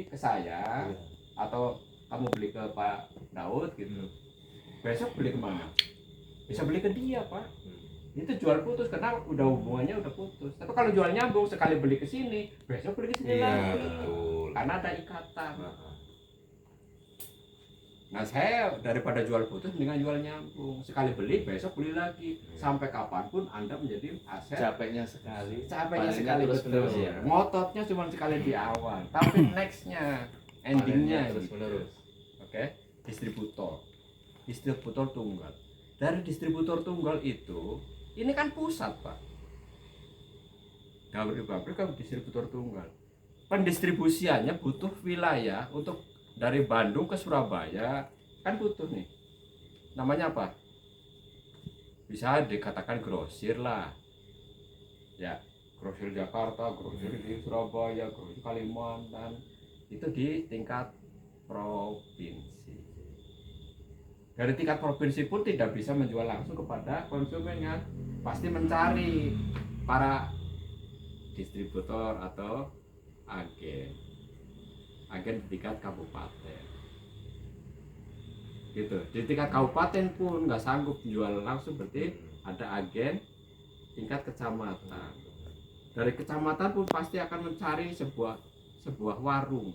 ke saya atau kamu beli ke Pak Daud gitu. Besok beli kemana? Bisa beli ke dia, Pak. Itu jual putus karena udah hubungannya udah putus. Tapi kalau jual nyambung, sekali beli ke sini, besok beli ke sini lagi. Betul. Karena ada ikatan. Nah, saya daripada jual putus dengan jual nyambung. Sekali beli, besok beli lagi. Sampai kapanpun Anda menjadi aset. Capeknya sekali. Capeknya sekali terus betul. menerus ya. Ngototnya cuma sekali di awal, tapi nextnya, endingnya terus gitu. menerus. Oke, distributor tunggal. Dari distributor tunggal itu, ini kan pusat, Pak. Pabrik kan distributor tunggal. Pendistribusiannya butuh wilayah untuk dari Bandung ke Surabaya, kan butuh nih. Namanya apa? Bisa dikatakan grosir lah. Ya, grosir Jakarta, grosir di Surabaya, grosir Kalimantan. Itu di tingkat provinsi. Dari tingkat provinsi pun tidak bisa menjual langsung kepada konsumen kan, pasti mencari para distributor atau agen di tingkat kabupaten gitu. Di tingkat kabupaten pun nggak sanggup jual langsung, berarti ada agen tingkat kecamatan. Dari kecamatan pun pasti akan mencari sebuah warung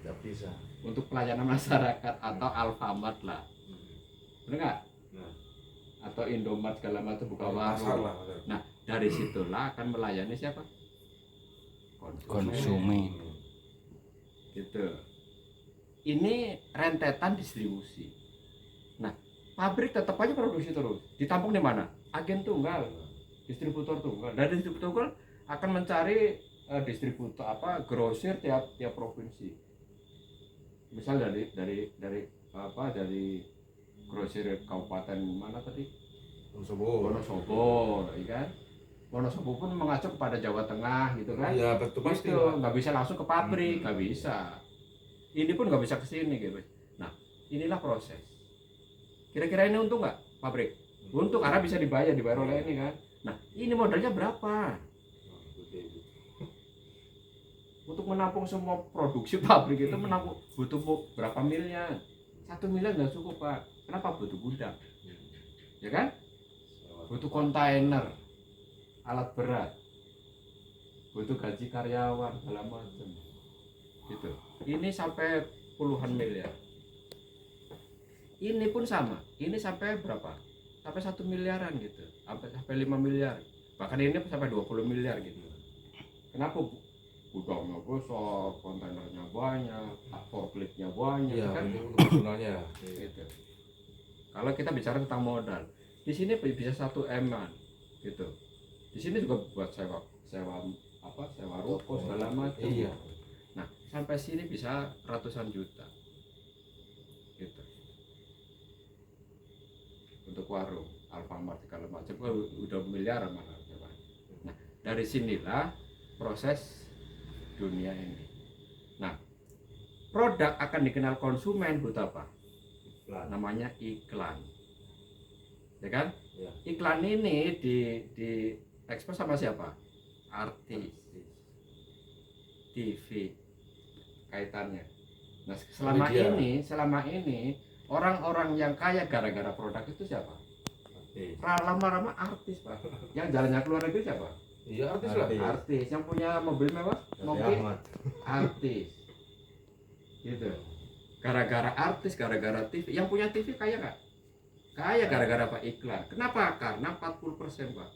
Nggak bisa untuk pelayanan masyarakat atau Alfamart lah, benar nggak? Atau Indomart segala macam buka warung. Nah, dari situlah akan melayani siapa? Konsumen. Gitu. Ini rentetan distribusi. Nah, pabrik tetap aja produksi terus. Ditampung di mana? Agen tunggal, distributor tunggal. Dan distributor tunggal akan mencari distributor grosir tiap provinsi. Misal dari grosir kabupaten mana tadi? Wonosobo, ya kan? Wonosobo pun mengacu kepada Jawa Tengah gitu kan? Iya, betul pasti. Gitu, nggak bisa langsung ke pabrik, nggak bisa. Ini pun nggak bisa ke sini gitu. Nah, inilah proses. Kira-kira ini untung nggak pabrik? Untung karena bisa dibayar oleh ini kan. Nah, ini modalnya berapa? Untuk menampung semua produksi pabrik itu butuh berapa miliar? 1 miliar nggak cukup, Pak. Kenapa? Butuh gudang, ya kan? Butuh kontainer, alat berat, butuh gaji karyawan segala macam, gitu. Ini sampai puluhan miliar. Ini pun sama. Ini sampai berapa? Sampai 1 miliaran gitu. Sampai 5 miliar. Bahkan ini sampai 20 miliar gitu. Kenapa? Gudangnya besar, kontainernya banyak, forkliftnya banyak, ya, kan? Sebenarnya. Gitu. Kalau kita bicara tentang modal, di sini bisa 1 M-an, gitu. Di sini juga buat sewa ruko segala macam. Iya. Nah, sampai sini bisa ratusan juta, gitu. Untuk warung, Alfamart segala macam, udah miliaran mana. Nah, dari sinilah proses dunia ini. Nah, produk akan dikenal konsumen butuh apa? Namanya iklan, ya kan? Ya. Iklan ini di ekspos sama siapa? Artis, TV, kaitannya. Nah, selama ini orang-orang yang kaya gara-gara produk itu siapa? Lama-lama artis, Pak. Yang jalannya keluar negeri siapa? Iya, artis lah. Artis yang punya mobil mewah, artis, gitu. Gara-gara artis, gara-gara TV. Yang punya TV kaya nggak? Kaya gara-gara Pak iklan. Kenapa? Karena 40%, Pak.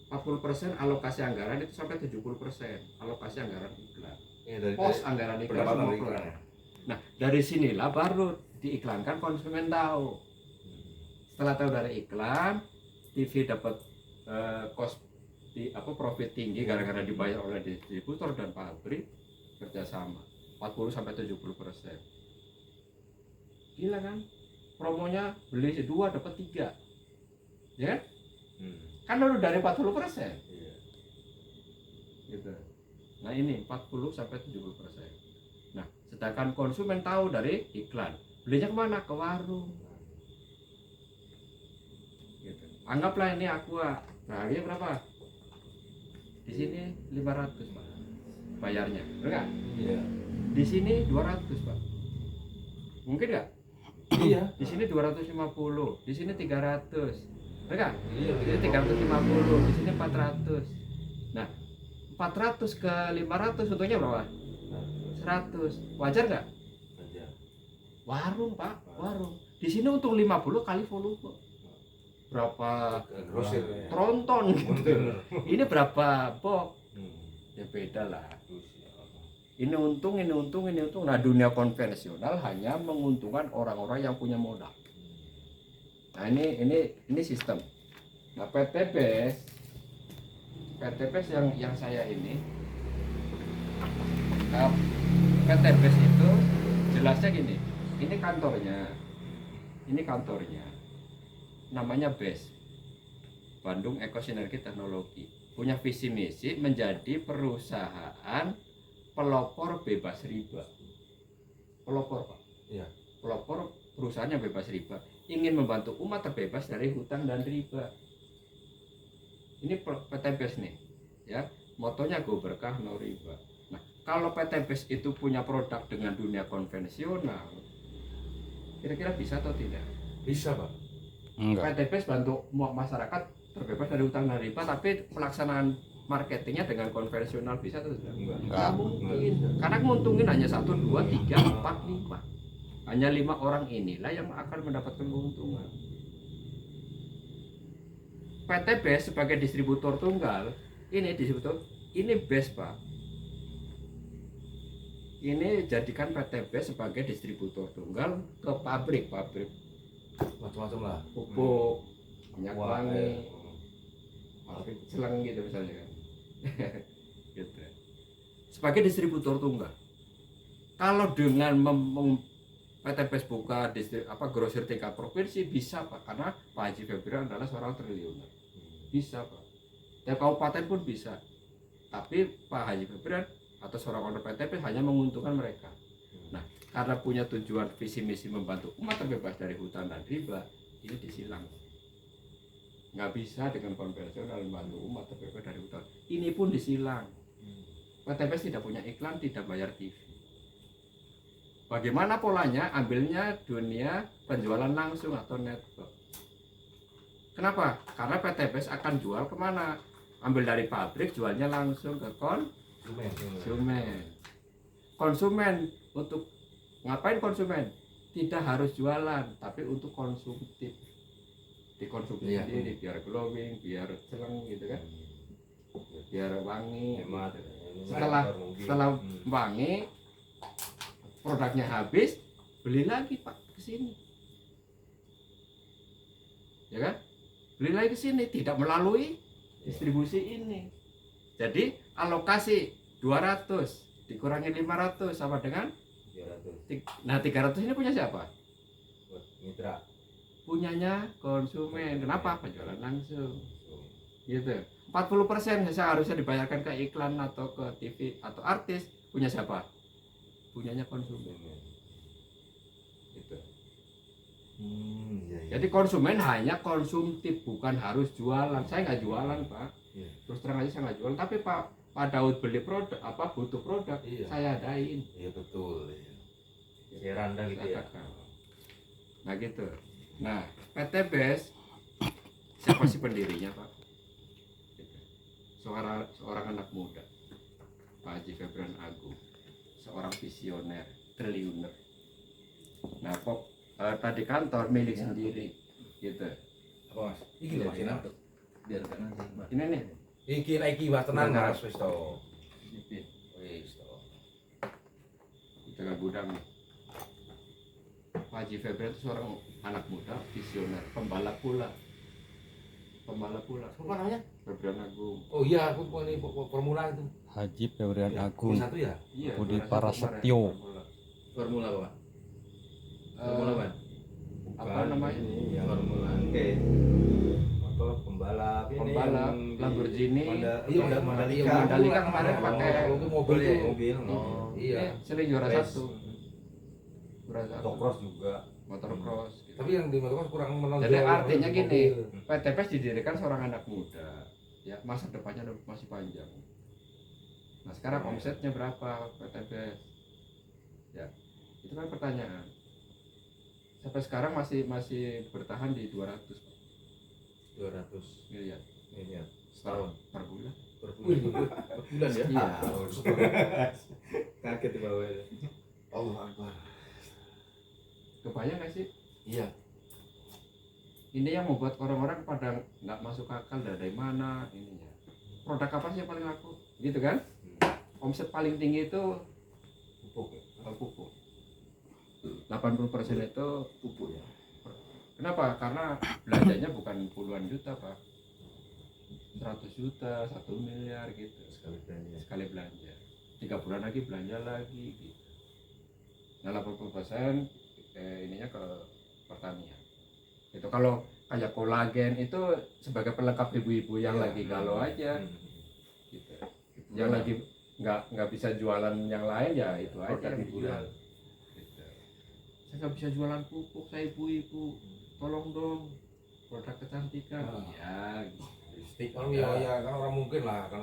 40% alokasi anggaran itu sampai 70% alokasi anggaran iklan. Pos anggaran iklan semua keluar. Nah, dari sinilah baru diiklankan, konsumen tahu. Setelah tahu dari iklan, TV dapat profit tinggi gara-gara dibayar oleh distributor dan pabrik kerjasama 40 sampai 70%. Gila kan? Promonya beli 2 dapat 3, ya kan? Kan dulu dari 40%. Gitu. Nah, ini 40 sampai 70%. Nah, sedangkan konsumen tahu dari iklan, belinya kemana? Ke warung. Gitu. Anggaplah ini Aqua, harganya berapa? Di sini 500, Pak. bayarnya, benar nggak? Iya. Di sini 200 Pak, mungkin nggak? Iya. Di sini 250, di sini 300, benar nggak? Iya. Di sini 350, di sini 400. Nah, 400 ke 500 untungnya berapa? 100. Wajar nggak? Aja. Warung Pak, warung. Di sini untung 50 kali volume. Berapa Grosir. tronton gitu. Kontainer. Ini berapa box? Hmm. Ya beda lah. Terus ya. Ini untung, ini untung, ini untung. Nah, dunia konvensional hanya menguntungkan orang-orang yang punya modal. Nah, ini sistem. Nah, PTBES yang saya ini, nah, PTBES itu jelasnya gini. Ini kantornya, namanya BES, Bandung Eko Sinergi Teknologi. Punya visi misi menjadi perusahaan pelopor bebas riba. Pelopor Pak. Iya. Pelopor perusahaan yang bebas riba. Ingin membantu umat terbebas dari hutang dan riba. Ini PTBES nih, ya. Motonya go berkah no riba. Nah, kalau PTBES itu punya produk dengan dunia konvensional, kira-kira bisa atau tidak? Bisa, Pak. Enggak. PTBES bantu masyarakat terbebas dari hutang dan riba, tapi pelaksanaan marketingnya dengan konvensional bisa atau tidak? Enggak. Nggak mungkin, karena menguntungin hanya 1, 2, 3, 4, 5. Hanya 5 orang inilah yang akan mendapatkan keuntungan. PTBES sebagai distributor tunggal, ini BES Pak. Ini jadikan PTBES sebagai distributor tunggal ke pabrik Macam-macam lah. pupuk, minyak Wah, wangi, pabrik selang gitu misalnya kan. Gitu. Sebagai distributor tunggal. Kalau dengan PTBES buka grosir tingkat provinsi bisa Pak, karena Pak Haji Febrian adalah seorang triliuner. Bisa Pak. Tiap kabupaten pun bisa. Tapi Pak Haji Febrian atau seorang owner PTBES hanya menguntungkan mereka. Nah, karena punya tujuan visi misi membantu umat terbebas dari hutang dan riba, ini disilang. Nggak bisa dengan konvensional membantu umat terbebas dari hutang. Ini pun disilang. PTBES tidak punya iklan, tidak bayar TV. Bagaimana polanya? Ambilnya dunia penjualan langsung atau network. Kenapa? Karena PTBES akan jual kemana? Ambil dari pabrik, jualnya langsung ke konsumen. Untuk ngapain konsumen? Tidak harus jualan, tapi untuk konsumtif. Dikonsumsi sendiri, biar glowing, biar celeng gitu kan, biar wangi. Hemat. Setelah wangi, produknya habis, beli lagi Pak ke sini. Ya kan? Beli lagi ke sini, tidak melalui distribusi ini. Jadi alokasi 200 dikurangi 500 sama dengan 300. nah 300 ini punya siapa? Buat mitra. Punyanya konsumen. Kenapa? Penjualan langsung. Gitu. 40% seharusnya dibayarkan ke iklan atau ke TV atau artis, punya siapa? Punyanya konsumen. Gitu. Iya, iya. Jadi konsumen hanya konsumtif, bukan harus jualan. Saya nggak jualan Pak. Iya. Terus terang aja saya nggak jualan. Tapi Pak Daud beli produk butuh produk, Iya. saya adain. Iya betul. Iya. Randa gitu ya. Nah gitu. Nah PTBES siapa sih pendirinya Pak? Seorang anak muda, Pak Haji Febrian Agung, seorang visioner, triliuner. Nah tadi kantor milik sendiri, gitu. Apa Mas? Iki lho Mas. Biarkan aja Mbak. Ini nih. Iki Mas tenang Mas wis to. Wis to. Jaga gudang nih. Pak Haji Febrian itu seorang anak muda, visioner, pembalap pula. Apa namanya? Febrian Agung. Oh iya, aku ini formula itu. Haji Febrian Agung, Satu ya? Iya. Budi juara Prasetyo. satu kemarin, Formula apa? formula. Formula Apa namanya? Ini yang Formula apa pembalap ini Pembalap yang di Lamborghini. Iya, Mandalika. Mandalika kemarin pakai mobil ya. mobil. Oh, iya. Sering juara Race. satu. Juara satu. Motocross juga. Motocross. Gitu. Tapi yang di motocross kurang menonjol. Jadi artinya gini, Mobil. PTBES didirikan seorang anak muda, ya masa depannya masih panjang. Nah sekarang omsetnya berapa PTBS? Ya, itu kan pertanyaan. Sampai sekarang masih bertahan di 200 200 miliar miliar setahun per bulan. per bulan. Per bulan ya? Iya. Kaget di bawah itu. Allah Akbar. Kebayang nggak sih? Iya. Ini yang membuat orang-orang pada nggak masuk akal dari mana ininya. Produk apa sih yang paling laku? Gitu kan? Omset paling tinggi itu Pupuk ya. pupuk. 80% itu Pupuk ya. kenapa? Karena belanjanya bukan puluhan juta Pak, 100 juta, 1 miliar gitu Sekali belanja. sekali belanja. 3 bulan lagi belanja lagi gitu. Nah 80% ininya ke pertanian. Itu kalau kayak kolagen itu sebagai pelengkap ibu-ibu yang Iya. lagi galau aja gitu. Yang lagi nggak bisa jualan yang lain ya itu aja Produk yang hiburan. dijual. Gitu. Saya nggak bisa jualan pupuk, saya ibu-ibu, tolong dong produk kecantikan. Ya gitu. Lipstick kan ya kan orang mungkin lah kan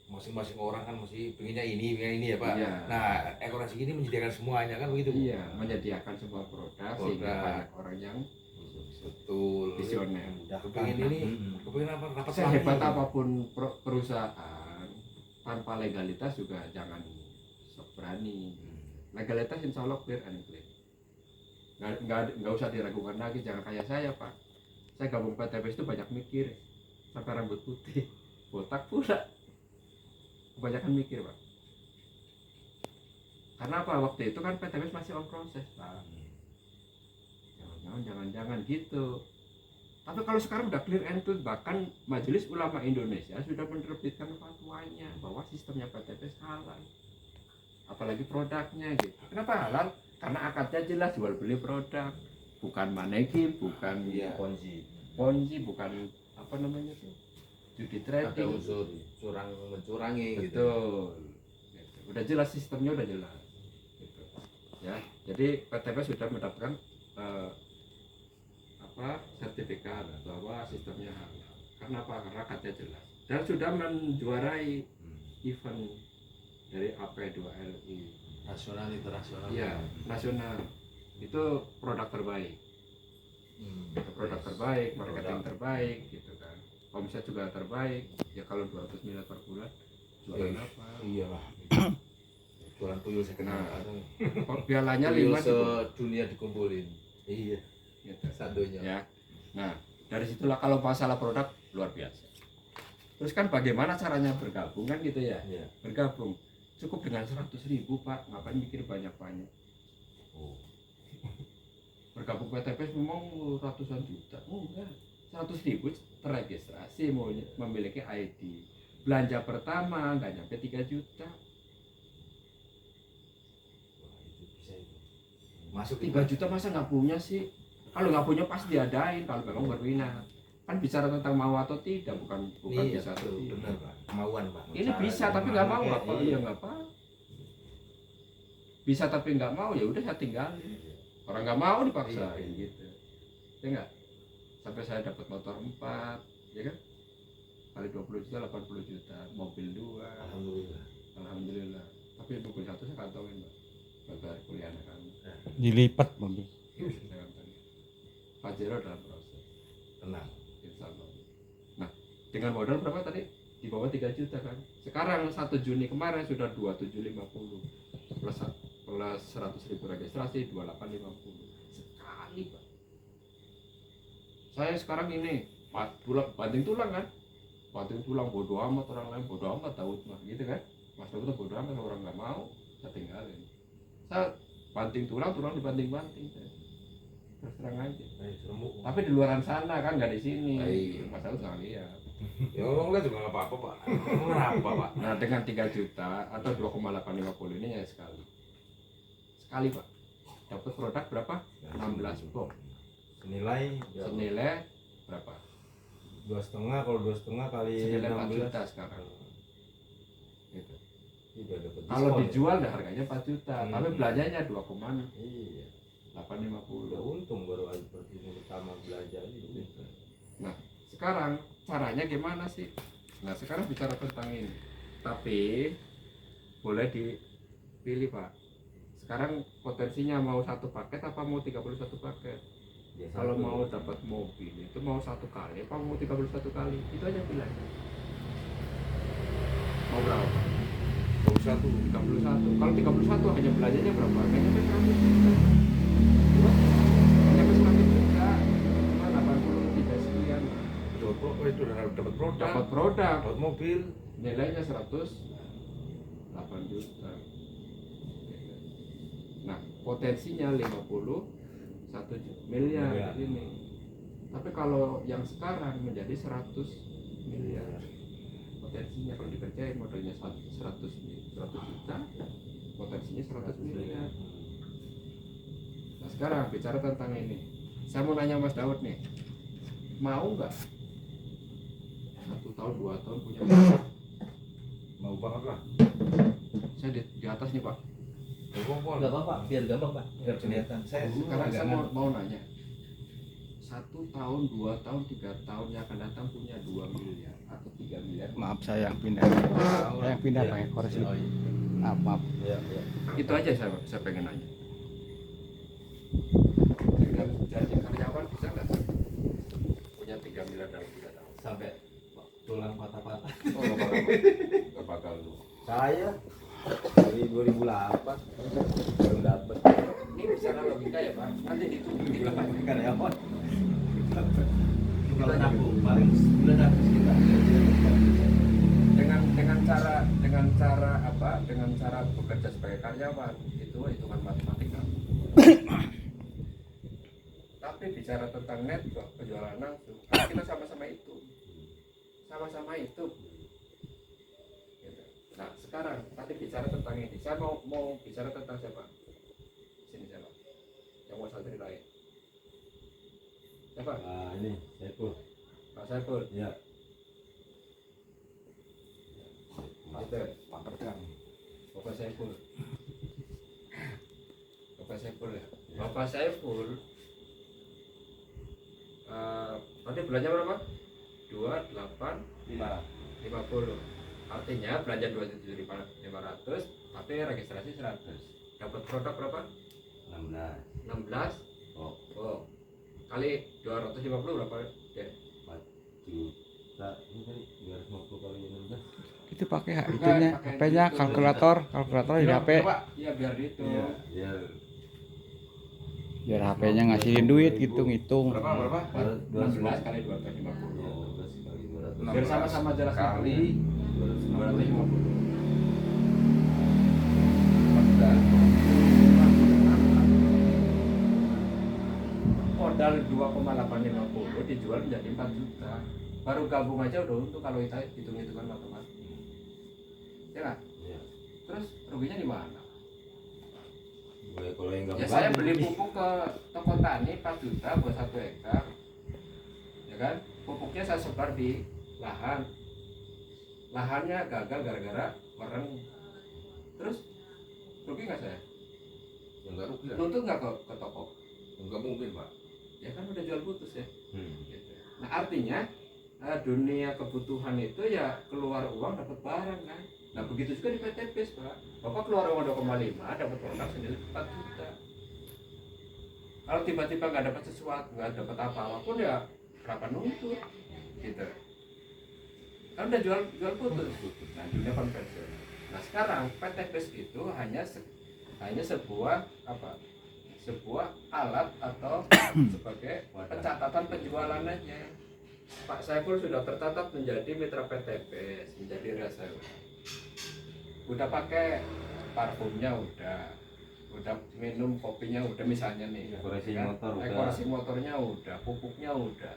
masing-masing orang kan masih pengennya ini ya Pak. Iya. Nah ekoran segini menyediakan semuanya kan begitu. Bu? Iya, menyediakan sebuah produk sehingga banyak orang yang Betul. visioner. Kepingin ini, kepingin apa? Rapat Sehebat apapun perusahaan tanpa legalitas juga jangan sok berani. Legalitas insya Allah clear and clean. Nggak usah diragukan lagi, jangan kayak saya Pak. Saya gabung PTBS itu banyak mikir sampai rambut putih, botak pula. Kebanyakan mikir Pak. Karena apa? Waktu itu kan PTBS masih on proses Pak. Jangan gitu. Tapi kalau sekarang udah clear and clean, bahkan Majelis Ulama Indonesia sudah menerbitkan fatwanya bahwa sistemnya PTBS halal. Apalagi produknya gitu. Kenapa halal? Karena akadnya jelas jual beli produk, bukan manegi, bukan ponzi, bukan apa namanya tuh, judi Ada trading. unsur curang mencurangi gitu. Betul. Gitu. Udah jelas sistemnya udah jelas. Gitu. Ya, jadi PTBS sudah mendapatkan sertifikat bahwa sistemnya halal. Karena apa? Karena akadnya jelas dan sudah menjuarai event dari AP2LI. Nasional internasional. Iya, nasional. Itu produk terbaik. Produk terbaik, marketing terbaik gitu kan. Omset juga terbaik. Ya kalau 200 miliar per bulan jualan apa? Iyalah. Jualan tuyul saya kenal. Nah, pialanya Tuyul 5 sedunia dikumpulin. Iya. gitu. Satunya. Ya. Nah, dari situlah kalau masalah produk luar biasa. Terus kan bagaimana caranya bergabung kan gitu ya? Iya. Bergabung cukup dengan 100.000 Pak, ngapain mikir banyak-banyak? Oh. Bergabung PTBS memang ratusan juta, enggak, 100.000 terregistrasi mau memiliki ID. Belanja pertama nggak nyampe 3 juta. Wah, itu bisa itu. Masuk 3 juta masa nggak punya sih? Kalau nggak punya pasti diadain kalau memang berminat. Kan bicara tentang mau atau tidak, bukan Iya, bisa atau betul, tidak. benar Pak. Kemauan Pak. Ini Cara bisa tapi gimana nggak mau kayak apa? iya. Ya nggak apa. Bisa tapi nggak mau ya udah saya tinggalin. Orang nggak mau dipaksain Iya. gitu. Ya nggak? Sampai saya dapat motor 4, ya kan? Kali 20 juta 80 juta, mobil 2. Alhamdulillah. Alhamdulillah. Tapi buku 1 saya kantongin, Pak. Bayar kuliah anak kami. Dilipat mobil. Saya kantongin. Pajero dalam proses. Tenang. Insya Allah. Nah, dengan modal berapa tadi? Di bawah 3 juta kan. Sekarang 1 Juni kemarin sudah 2750 plus 100.000 registrasi 2850 sekali Pak. Saya sekarang ini banting tulang kan, banting tulang bodoh amat, orang lain bodoh amat tahu mah gitu kan. Mas Dokter bodoh amat, orang nggak mau saya tinggalin. Saya banting tulang dibanting-banting saya. Terus terang aja. Remuk. Tapi di luaran sana kan nggak di sini. Iya. Mas Daud nggak lihat. Ya orang lihat juga nggak apa-apa Pak. Kenapa Pak? Nah dengan 3 juta atau 2,850 ini ya sekali Pak dapat produk berapa? 16 box Senilai senilai berapa? 2,5, kalau 2,5 kali Senilai 4 16 juta sekarang gitu. Udah dapat Kalau diskon, dijual dah harganya 4 juta tapi belanjanya 2,850 ya? Iya. Udah untung baru aja pertama belajar gitu. Nah sekarang caranya gimana sih? Nah sekarang bicara tentang ini, tapi boleh dipilih Pak. Sekarang potensinya mau satu paket apa mau 31 paket. Kalau mau dapat mobil itu mau satu kali apa mau 31 kali, itu aja pilihannya. Mau berapa? 31. Kalau 31 hanya belanjanya berapa? Hanya sampai 100 juta. Hanya sampai 100 juta. Cuma 83 sekian. Itu udah dapat produk, Dapat produk. dapat mobil. Nilainya 108 juta. Nah, potensinya 51 miliar ini. Tapi kalau yang sekarang menjadi 100 miliar. Potensinya kalau dikerjain modelnya 100 juta, potensinya 100 miliar. Nah, sekarang bicara tentang ini. Saya mau nanya Mas Daud nih. Mau nggak 1 tahun 2 tahun punya mobil? Mau banget lah. Saya di atas nih Pak. Enggak apa-apa, biar gampang Pak, biar kelihatan. Saya Sekarang saya mau nanya. 1 tahun, 2 tahun, 3 tahun yang akan datang punya 2 miliar atau 3 miliar. Maaf saya yang pindah. Saya yang pindah pakai koreksi. Oh, iya. Maaf. Iya, iya. Itu aja saya pengen nanya. Dengan gaji karyawan bisa nggak punya 3 miliar dalam 3 tahun? Sampai tulang patah-patah. Oh, nggak bakal lu. Saya dari 2008 baru dapat. Ini bicara logika ya Pak. Nanti di belakang. Karyawan. Kalau nabung paling sebulan habis kita. dengan cara bekerja sebagai karyawan itu hitungan matematika. Tapi bicara tentang network penjualan langsung, kita sama-sama itu. Gitu. Nah sekarang tadi bicara tentang ini, saya mau bicara tentang siapa? Sini siapa? Yang mau saya ceritain. Siapa? Nah, ini Saiful. Pak Saiful. Ya. Gitu. Pak Pedang. Bapak Saiful. Bapak Saiful ya. Bapak Saiful. Tadi belanja berapa? 28.50. Artinya belanja 2.500, tapi registrasi 100. Dapat produk berapa? 16. Oh. Kali 250 berapa? Ya. 4 juta. Ini kan 250 kali 16. Itu pakai itunya, HP-nya, kalkulator di HP. Iya biar itu. Iya, ya. Biar HP-nya ngasihin duit gitu ngitung. Berapa? 16 kali 250. Oh, 12 kali 200. Biar sama-sama jelas kali 250. Modal 2,850 dijual menjadi 4 juta. Baru gabung aja udah untung kalau kita hitung-hitungan matematik. Ya nggak? Iya. Terus ruginya di mana? Kalau yang enggak Ya saya beli pupuk ke toko tani 4 juta buat 1 hektar. Ya kan? Pupuknya saya sebar di lahan. Lahannya gagal gara-gara mereng. Terus rugi nggak saya? Enggak rugi lah. Nuntut nggak ke toko? Enggak mungkin, Pak. Ya kan udah jual putus ya. Gitu. Hmm. Nah artinya dunia kebutuhan itu ya keluar uang dapat barang kan. Nah begitu juga di PTPS Pak. Bapak keluar uang 2,5 dapat produk senilai 4 juta. Kalau tiba-tiba nggak dapat sesuatu, nggak dapat apa-apapun ya kenapa nuntut gitu. Kan udah jual putus. Nah dunia konvensional. Nah sekarang PTPS itu hanya sebuah apa? Sebuah alat atau sebagai pencatatan penjualan aja. Pak Saiful sudah tercatat menjadi mitra PTPS, menjadi reseller. Udah pakai parfumnya udah minum kopinya udah misalnya nih. Dekorasi kan? motor udah. Dekorasi motornya udah, pupuknya udah.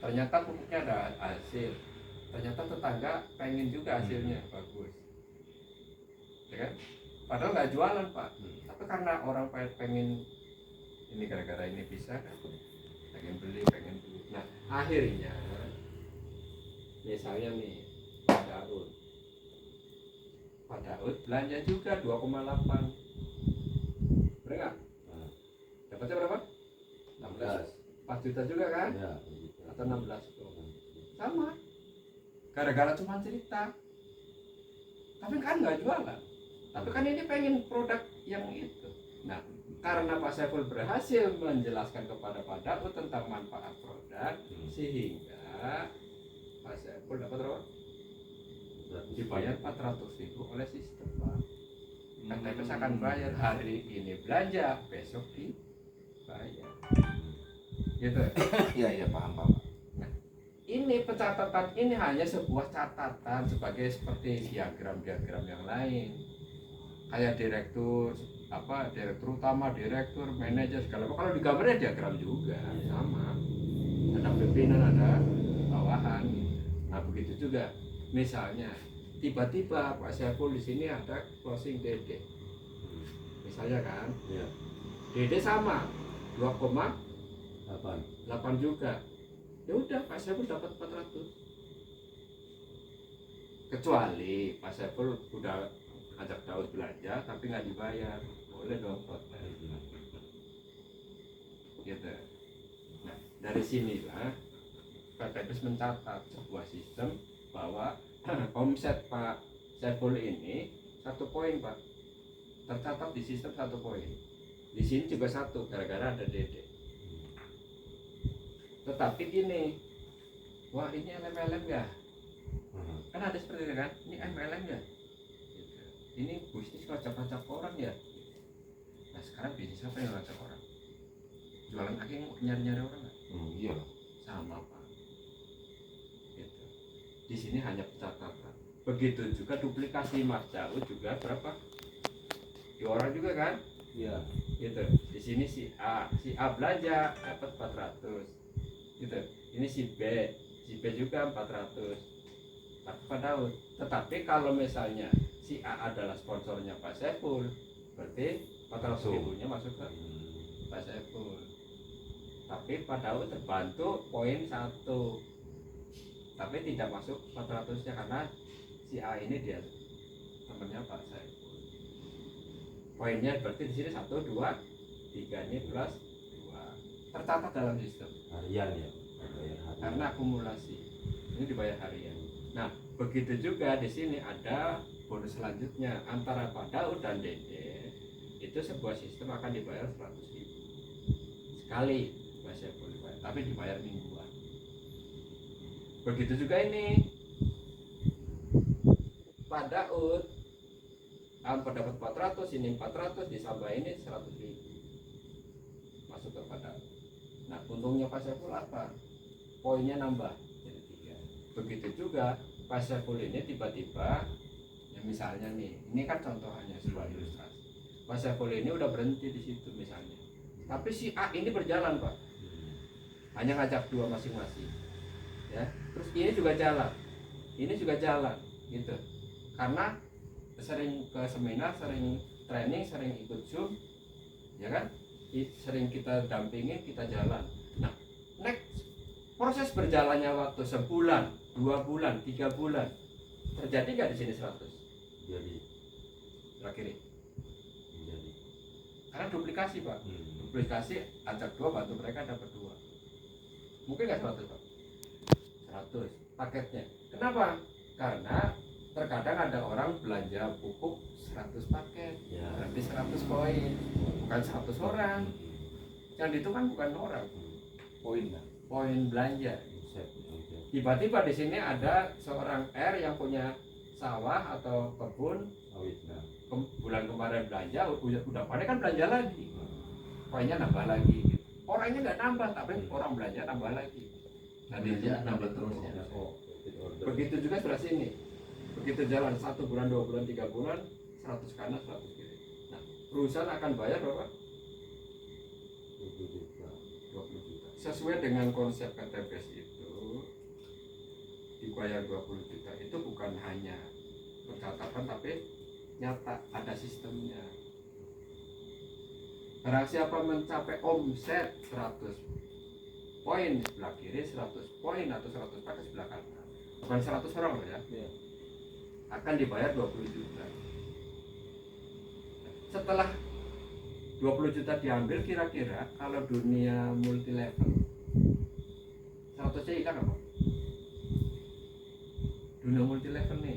Ternyata pupuknya ada hasil. Ternyata tetangga pengen juga hasilnya bagus. Ya kan? Padahal nggak jualan Pak. Tapi karena orang pengen ini gara-gara ini bisa kan, pengen beli. Nah akhirnya misalnya nih Pak Daud belanja juga 2,8, bener nggak? Dapatnya berapa? 16, 4 juta juga kan? Ya, Atau 16 sama, gara-gara cuma cerita, tapi kan nggak jualan. Tapi kan ini pengen produk yang itu. Nah, karena Pak Saiful berhasil menjelaskan kepada Pak Daud tentang manfaat produk, sehingga Pak Saiful dapat berapa? Dibayar 400.000 oleh sistem, Pak. KTPS akan bayar hari ini belanja, besok dibayar. Gitu. Iya paham. Ini pencatatan ini hanya sebuah catatan sebagai seperti diagram-diagram yang lain. Kayak direktur utama, direktur, manajer segala macam. Kalau di gambarnya diagram juga sama. Ada pimpinan, ada bawahan. Nah, begitu juga. Misalnya tiba-tiba Pak Saiful di sini ada closing DD. Misalnya kan, Iya. DD sama 2,8 8. juga. Ya udah Pak Saiful dapat 400. Kecuali Pak Saiful udah ajak Daud belanja tapi nggak dibayar, boleh dong protes. Gitu. Nah, dari sinilah KTPS mencatat sebuah sistem bahwa omset Pak Saiful ini 1 poin, Pak. Tercatat di sistem 1 poin. Di sini juga 1 gara-gara ada DD. Tetapi gini, wah ini LMLM ya, kan ada seperti itu kan, ini MLM ya, gitu. Ini bisnis ngajak-ngajak orang ya. Nah sekarang bisnis apa yang ngajak orang? Jualan kaki nyari-nyari orang nggak? Iya. Sama Pak. Gitu. Di sini hanya catatan. Begitu juga duplikasi Mas Daud juga berapa? Di orang juga kan? Iya. Gitu. Di sini si A belanja dapat 400. Gitu. Ini si B juga 400. Pak Daud. Tetapi kalau misalnya si A adalah sponsornya Pak Saiful, berarti 400.000-nya masuk ke Pak Saiful. Tapi Pak Daud terbantu poin 1. Tapi tidak masuk 400-nya karena si A ini dia temannya Pak Saiful. Poinnya berarti di sini 1, 2, 3 ini plus 2. Tercatat dalam sistem. Harian ya. Bayar harian. Karena akumulasi ini dibayar harian. Nah begitu juga di sini ada bonus selanjutnya antara Pak Daud dan Dede, itu sebuah sistem akan dibayar 100.000 sekali Pak Saiful dibayar, tapi dibayar mingguan. Begitu juga ini Pak Daud dapat 400, ini 400 ditambah ini 100.000 masuk ke Pak Daud. Nah untungnya Pak Saiful apa? Poinnya nambah jadi 3. Begitu juga Pak Saiful ini tiba-tiba ya misalnya nih, ini kan contoh hanya sebuah ilustrasi. Pak Saiful ini udah berhenti di situ misalnya, tapi si A ini berjalan Pak, hanya ngajak 2 masing-masing ya. Terus ini juga jalan, ini juga jalan gitu, karena sering ke seminar, sering training, sering ikut Zoom ya kan, sering kita dampingin, kita jalan. Nah next proses berjalannya waktu sebulan, 2 bulan, 3 bulan, terjadi nggak di sini 100? Jadi Terakhir ini. menjadi. Karena duplikasi Pak, duplikasi ajak 2 bantu mereka dapat 2. Mungkin nggak 100 Pak? 100 paketnya. Kenapa? Karena terkadang ada orang belanja pupuk 100 paket, Ya. berarti 100 poin, bukan 100 orang. Yang itu kan bukan orang, Poin lah. poin belanja. Set. Tiba-tiba di sini ada seorang R yang punya sawah atau kebun, Sawit. Nah. bulan kemarin belanja, udah pada kan belanja lagi, poinnya nambah lagi. Gitu. Orangnya nggak nambah, tapi orang belanja nambah lagi. Nah, dia nambah terus ya. Oh, repeat order. Begitu juga sebelah sini. Begitu jalan 1 bulan, 2 bulan, 3 bulan, 100 kanan, 100 kiri. Nah, perusahaan akan bayar berapa? 20 juta. 20 juta. Sesuai dengan konsep KTPS itu, dibayar 20 juta itu bukan hanya pencatatan tapi nyata, ada sistemnya. Barang siapa mencapai omset 100 poin sebelah kiri, 100 poin atau 100 pakai sebelah kanan, bukan 100 orang loh ya, akan dibayar 20 juta. Setelah 20 juta diambil, kira-kira kalau dunia multi level 100-nya hilang apa? Dunia multi level nih,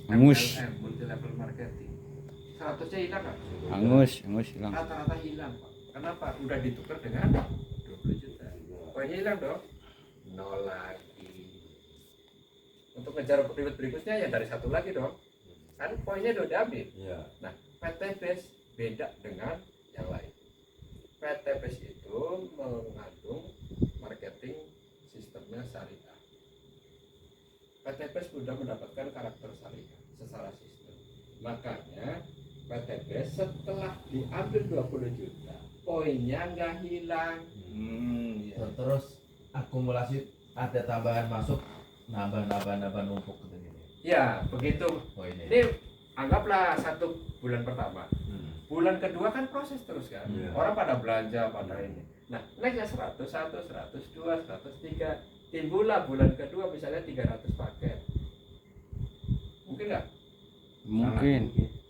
Angus. MLM, multi level marketing, 100-nya hilang nggak? Angus hilang. Rata-rata hilang Pak. Kenapa? Udah ditukar dengan 20 juta. Poinnya hilang dong. 0 lagi. Untuk ngejar ribet berikutnya ya dari 1 lagi dong. Kan poinnya udah diambil. Iya. Nah, PTBS beda dengan yang lain. PTBS itu mengandung marketing sistemnya syariah. PTBS sudah mendapatkan karakter syariah secara sistem. Makanya PTBS setelah diambil 20 juta, poinnya nggak hilang. Iya. Terus akumulasi ada tambahan masuk, nambah numpuk gitu. Ya, begitu. Poinnya. Ini anggaplah 1 bulan pertama. Hmm. Bulan kedua kan proses terus kan. Iya. Orang pada belanja pada ini. Nah, naiknya 100, 100, 102, 103. Timbullah bulan kedua misalnya 300 paket. Mungkin nggak? Mungkin.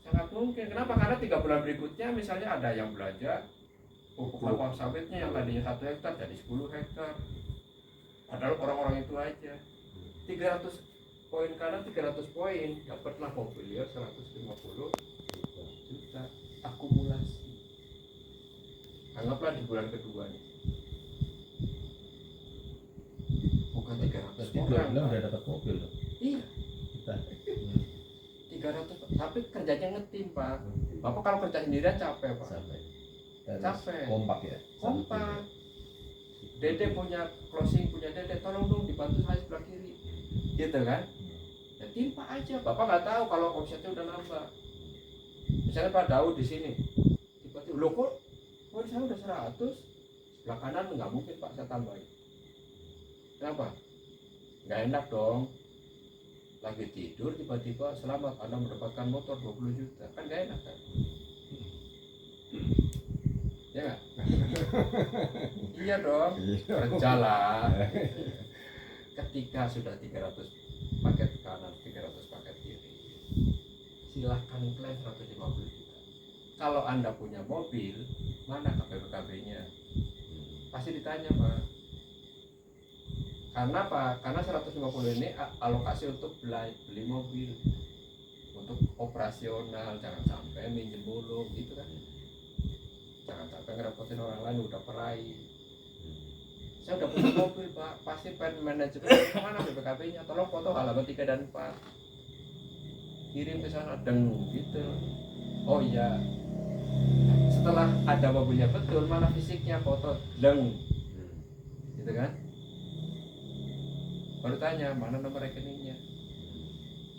Sangat mungkin. Kenapa? Karena 3 bulan berikutnya misalnya ada yang belanja pupuk kelapa sawitnya yang tadinya 1 hektar jadi 10 hektar. Padahal orang-orang itu aja. 300 poin kanan, 300 poin, dapatlah mobil ya 150 juta akumulasi. Anggaplah di bulan kedua nih. Bukan 300 Berarti orang. udah dapat mobil loh. Iya, Kita. 300, tapi kerjanya ngetim Pak. Bapak kalau kerja sendirian capek Pak. Sampai. Capek. Kompak ya. Kompak. Dede punya closing, punya Dede, tolong dong dibantu saya sebelah kiri. Gitu kan? Ya timpa aja. Bapak nggak tahu kalau omsetnya udah nambah. Misalnya Pak Daud di sini, tiba-tiba loh kok poin saya udah 100, sebelah kanan nggak mungkin Pak saya tambahin. Kenapa? Nggak enak dong. Lagi tidur tiba-tiba selamat Anda mendapatkan motor 20 juta, kan nggak enak kan? Ya nggak? Iya dong. Kerjalah. Ketika sudah 300 paket kanan, 300 paket kiri, silahkan klaim 150 juta. Kalau Anda punya mobil, mana KPPKB-nya? Pasti ditanya Pak. Karena apa? Karena 150 ini alokasi untuk beli mobil, untuk operasional, jangan sampai minjem mulu gitu kan. Jangan sampai ngerepotin orang lain udah perai. Saya udah punya mobil Pak, pasti pengen manajemen mana BPKB-nya, tolong foto halaman 3 dan 4 kirim ke sana deng gitu. Oh iya, setelah ada mobilnya betul, mana fisiknya foto deng gitu kan. Baru tanya mana nomor rekeningnya,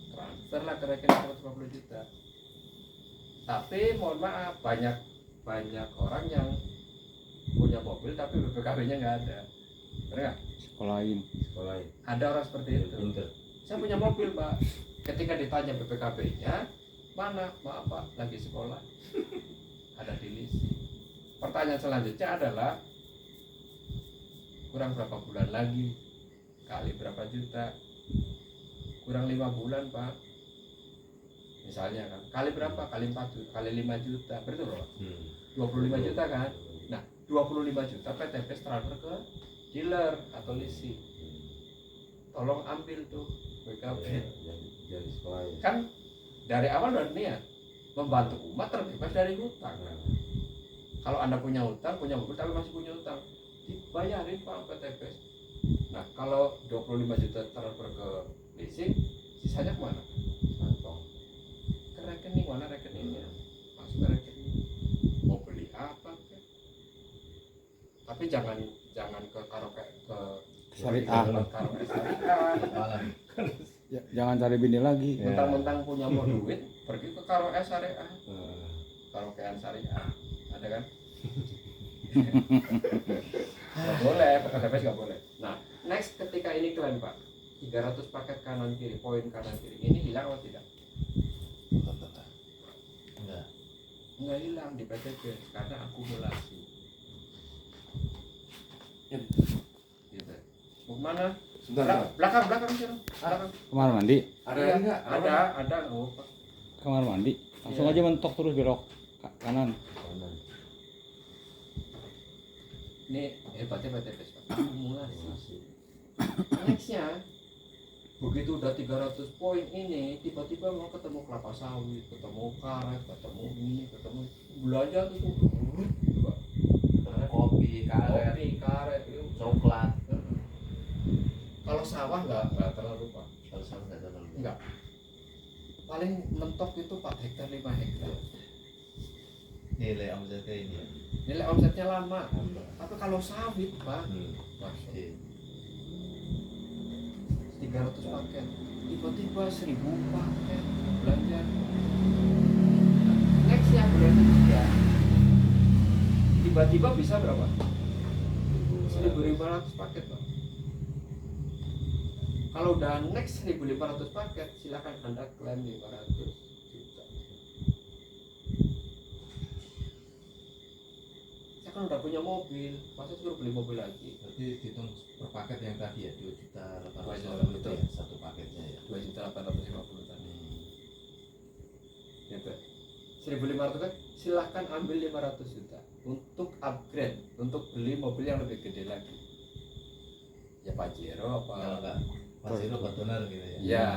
transfer lah ke rekening 150 juta. Tapi mohon maaf, banyak orang yang punya mobil tapi BPKB-nya nggak ada. Benar nggak? Sekolahin. Ada orang seperti itu. Saya punya mobil Pak, ketika ditanya BPKB-nya mana, maaf Pak lagi sekolah, ada di lisi. Pertanyaan selanjutnya adalah kurang berapa bulan lagi, kali berapa juta, kurang 5 bulan Pak, misalnya kan, kali berapa, kali 4 juta, kali 5 juta, betul loh, 25 juta kan. Nah 25 juta PTBS transfer ke dealer atau leasing. Tolong ambil tuh BKB. Jadi sekolah ya. Kan dari awal udah niat membantu umat terbebas dari hutang. Kalau Anda punya hutang, punya mobil tapi masih punya hutang, dibayarin Pak PTBS. Nah kalau 25 juta transfer ke leasing, sisanya kemana? Kantong. Ke rekening, mana rekeningnya? Masuk ke rekening. Mau beli apa? Tapi jangan ke karaoke ke Syariah. karaoke syariah. Jangan cari bini lagi. Mentang-mentang punya mau duit, pergi ke karaoke syariah. Karaokean syariah, ada kan? Nggak boleh, PTBS nggak boleh. Nah, next ketika ini klaim Pak, 300 paket kanan kiri, poin kanan kiri, ini hilang atau tidak? Enggak hilang di PTBS karena akumulasi. Gitu. Mau kemana? Sebentar. Belakang sekarang. Belakang. Kamar mandi. Ada lagi nggak? Ada. Oh, Pak. Kamar mandi. Langsung aja mentok terus belok kanan. Ini hebatnya PTBS Pak. Akumulasi. Nextnya begitu udah 300 poin ini tiba-tiba mau ketemu kelapa sawit, ketemu karet, ketemu ini, ketemu belanja tuh coba. Kopi, karet, Kopi, karet itu. coklat. Kalau sawah nggak terlalu Pak. Kalau sama nggak terlalu. Enggak. Paling mentok itu 4 hektar 5 hektar. Nilai omsetnya ini ya. Nilai omsetnya lama. Tapi kalau sawit Pak, masuk. 300 paket, tiba-tiba 1000 paket belanja. Next yang bulan ketiga, tiba-tiba bisa berapa? 1.500 paket Pak. Kalau udah next 1.500 paket, silakan Anda klaim 500 juta. Saya kan udah punya mobil, masa suruh beli mobil lagi? Berarti hitung per paket yang tadi ya 2 juta 850 Betul. ya satu paketnya ya. 2.850 tadi. Gitu. 1.500 kan silahkan ambil 500 juta untuk upgrade, untuk beli mobil yang lebih gede lagi. Ya Pajero Kalau apa? enggak masih lo benar gitu ya. Ya.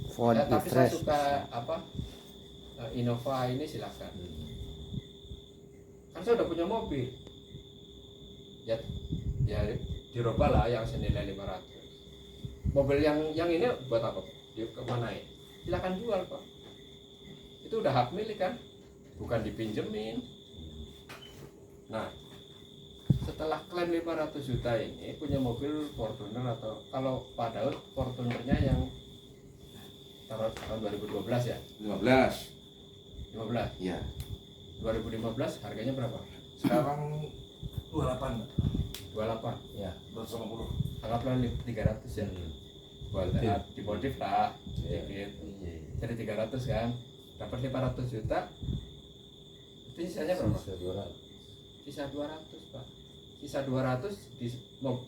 Ford Tapi saya e-fresh. suka apa? Innova ini silahkan. Kan saya udah punya mobil. Ya dirubah lah yang senilai 500. Mobil yang ini buat apa? Dia kemanain? Silahkan jual Pak. Itu udah hak milik kan, bukan dipinjemin. Nah, setelah klaim 500 juta ini punya mobil Fortuner atau kalau Pak Daud Fortunernya yang tahun 2012 ya, 15. 15. Iya. 2015 harganya berapa? Sekarang 28. 28. Ya. 250. Anggaplah 300 ya. Buat dimodif lah sedikit. Iya. Jadi 300 kan, dapat 500 juta. Itu sisanya berapa? Sisa 200 Pak. Sisa 200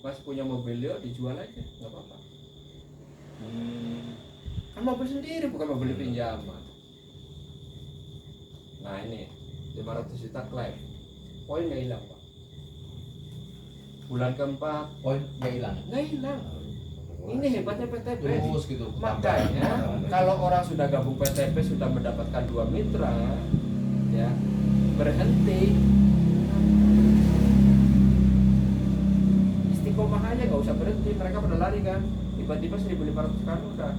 masih punya mobil dia dijual aja, nggak apa-apa. Kan mobil sendiri bukan mobil pinjaman. Nah ini 500 juta klaim, poin nggak hilang Pak. Bulan keempat Poin nggak hilang. nggak hilang. Ini hebatnya PTB. Terus gitu. Makanya kalau orang sudah gabung PTB sudah mendapatkan 2 mitra, ya berhenti. Istiqomah aja, nggak usah berhenti. Mereka pada lari kan, tiba-tiba 1.500 kan udah.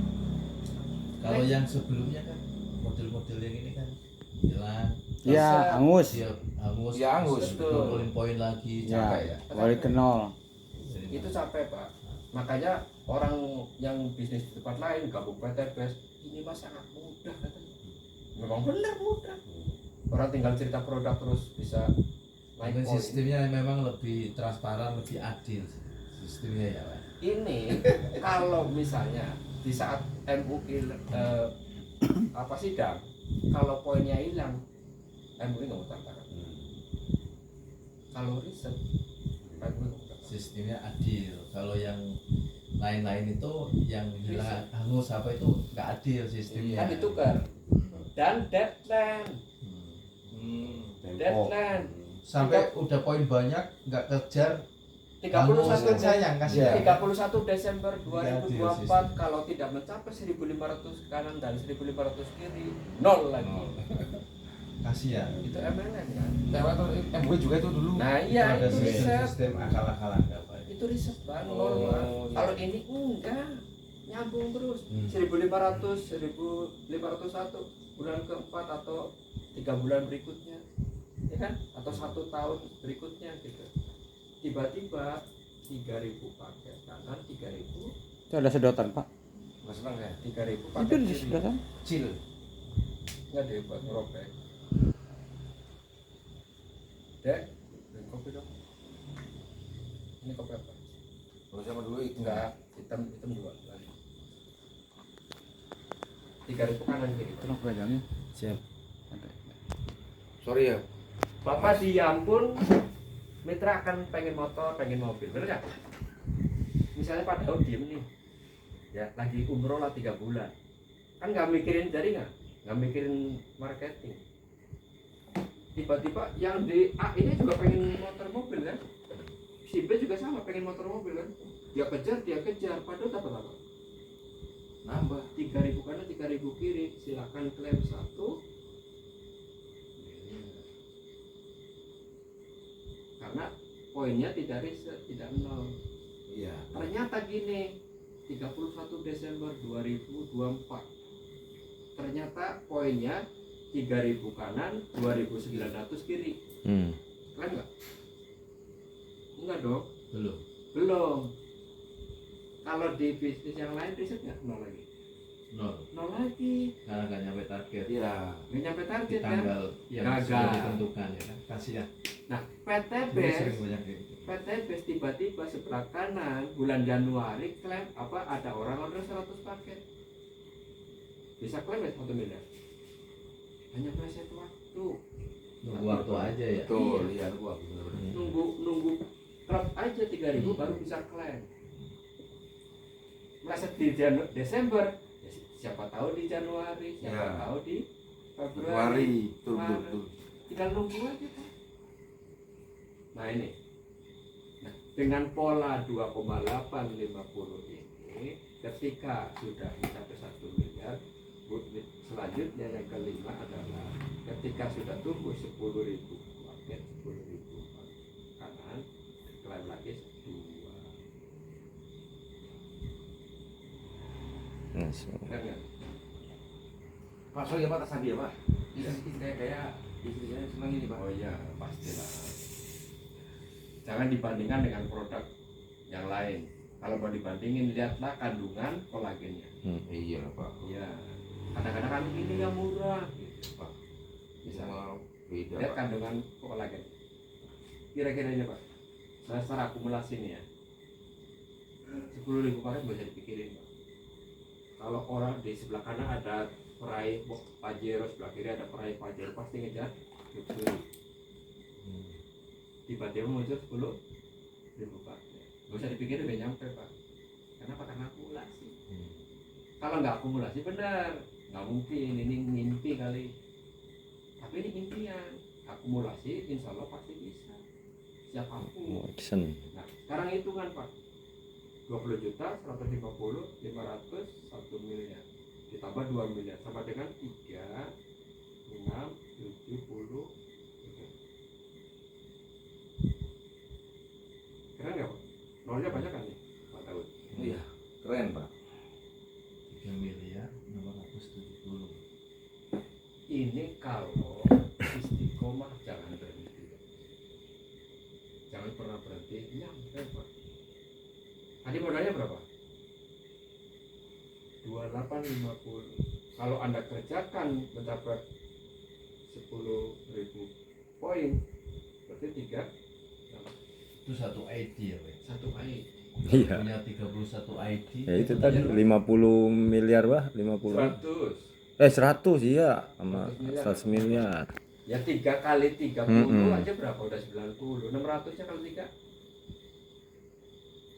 Kalau yang sebelumnya kan model-model yang ini kan hilang. Ya, angus. Dia hangus. Ya, hangus. Betul. Kumpulin poin lagi Ya, capek ya. balik ke nol. Itu capek Pak. Makanya orang yang bisnis di tempat lain gabung PTB, ini mah sangat mudah katanya. Memang benar mudah. Orang tinggal cerita produk terus bisa naik Mungkin poin. sistemnya memang lebih transparan, lebih adil sistemnya ya Pak. Ini kalau misalnya di saat MUI sidang, kalau poinnya hilang, MUI nggak mau tantangan. Kalau riset, MUI nggak mau tantangan. Sistemnya adil. Kalau yang lain-lain itu yang hilang hangus apa itu nggak adil sistemnya. Kan ditukar. Dan deadline, deadline. Sampai udah poin banyak nggak kejar. 31 kan sayang kasih. 31 Desember Nggak adil 2024 kalau tidak mencapai 1.500 kanan dan 1.500 kiri, nol lagi. Kasihan. Itu MLM kan. Lewat MUI juga itu dulu. Nah iya Ada itu riset. sistem akal-akalan nggak Pak? Itu riset Pak, Oh, normal. iya. Kalau ini enggak, nyambung terus. 1.500, 1.501 bulan keempat atau 3 bulan berikutnya, ya kan? Atau 1 tahun berikutnya gitu. Tiba-tiba 3.000 paket kanan, 3.000 Itu ada sedotan, Pak. Nggak senang saya. 3.000 Itu paket di kiri. sedotan. Cil. Nggak deh buat ngerobek. Dek, beli kopi dong. Ini kopi apa? Kalau sama dulu itu Enggak, hitam 2 lagi. 3.000 kanan kiri. Tolong pegangin. Siap. Sorry ya. Bapak di Ambon, mitra akan pengen motor, pengen mobil, bener nggak? Misalnya Pak Daud diem nih, ya lagi umroh lah 3 bulan, kan nggak mikirin jaringan, nggak mikirin marketing. Tiba-tiba yang di A ini juga pengen motor mobil kan, si B juga sama pengen motor mobil kan, dia kejar, Pak Daud dapat apa? nambah 3.000 kanan 3.000 kiri, silakan klaim 1 miliar. Karena poinnya tidak riset, tidak nol. iya Ternyata gini, 31 Desember 2024 ternyata poinnya 3.000 kanan 2.900 kiri. Klaim nggak? Enggak dong, Belum. belum. Kalau di bisnis yang lain riset nggak? Nol lagi, Nol. nol lagi, Karena nggak nyampe target. iya nggak nyampe Di target kan. tanggal yang Gagal. sudah ditentukan ya kan. Kasihan. Nah Dulu sering PTBES banyak kayak gitu. PTBES tiba-tiba sebelah kanan bulan Januari klaim apa, ada orang order 100 paket, bisa klaim ya 1 miliar. Hanya meleset waktu, Nunggu waktu aja ya. betul iya gua bener-bener nunggu klub aja 3.000 baru bisa klaim. Meleset di Desember ya, siapa tahu di Januari, siapa Ya. tahu di Februari, Februari betul Maret. betul Tinggal nunggu aja Pak. Nah ini, nah, dengan pola 2,850 ini, ketika sudah mencapai 1 miliar, selanjutnya yang kelima adalah ketika sudah tumbuh 10.000 paket, 10.000 kanan, klaim lagi 2. Kan nggak? Pak sorry ya Pak, tas tadi ya Pak Iya. kayak istri saya senang ini Pak Oh iya, pastilah. Jangan dibandingkan dengan produk yang lain. Kalau mau dibandingin, lihatlah kandungan kolagennya. iya lah Pak Iya. Kadang-kadang kan ini yang murah, gitu, Pak. Bisa sama beda lihat Pak kandungan kolagen. Kira-kira aja Pak. Saya secara akumulasi nih ya. 10.000 paket bisa dipikirin Pak. Kalau orang di sebelah kanan ada peraih Pajero, sebelah kiri ada peraih Pajero, pasti ngejar 20.000. Tiba-tiba muncul 10.000 paket. Gak usah dipikirin udah nyampe Pak. Kenapa? Karena akumulasi. Kalau nggak akumulasi benar, nggak mungkin, ini mimpi kali. Tapi ini impian. Akumulasi insya Allah pasti bisa. Siapapun. Nah, sekarang hitungan Pak. 20 juta, 150, 500, 1 miliar. Ditambah 2 miliar sama dengan 3, 6, 70. Keren nggak Pak? Nolnya banyak kan nih Pak Daud? iya keren Pak 3 miliar 670. Ini kalau istiqomah jangan berhenti, jangan pernah berhenti, nyampe Pak. Tadi modalnya berapa? 2850. Kalau Anda kerjakan mencapai 10.000 poin, berarti 3 Itu satu ID ya Pak. satu kali Iya. Punya 31 ID. Ya itu tadi 50 miliar bah, 50. 100. 100 iya sama 100 100 miliar. Ya 3 kali 30 aja berapa? Udah 90. 600 nya kali 3.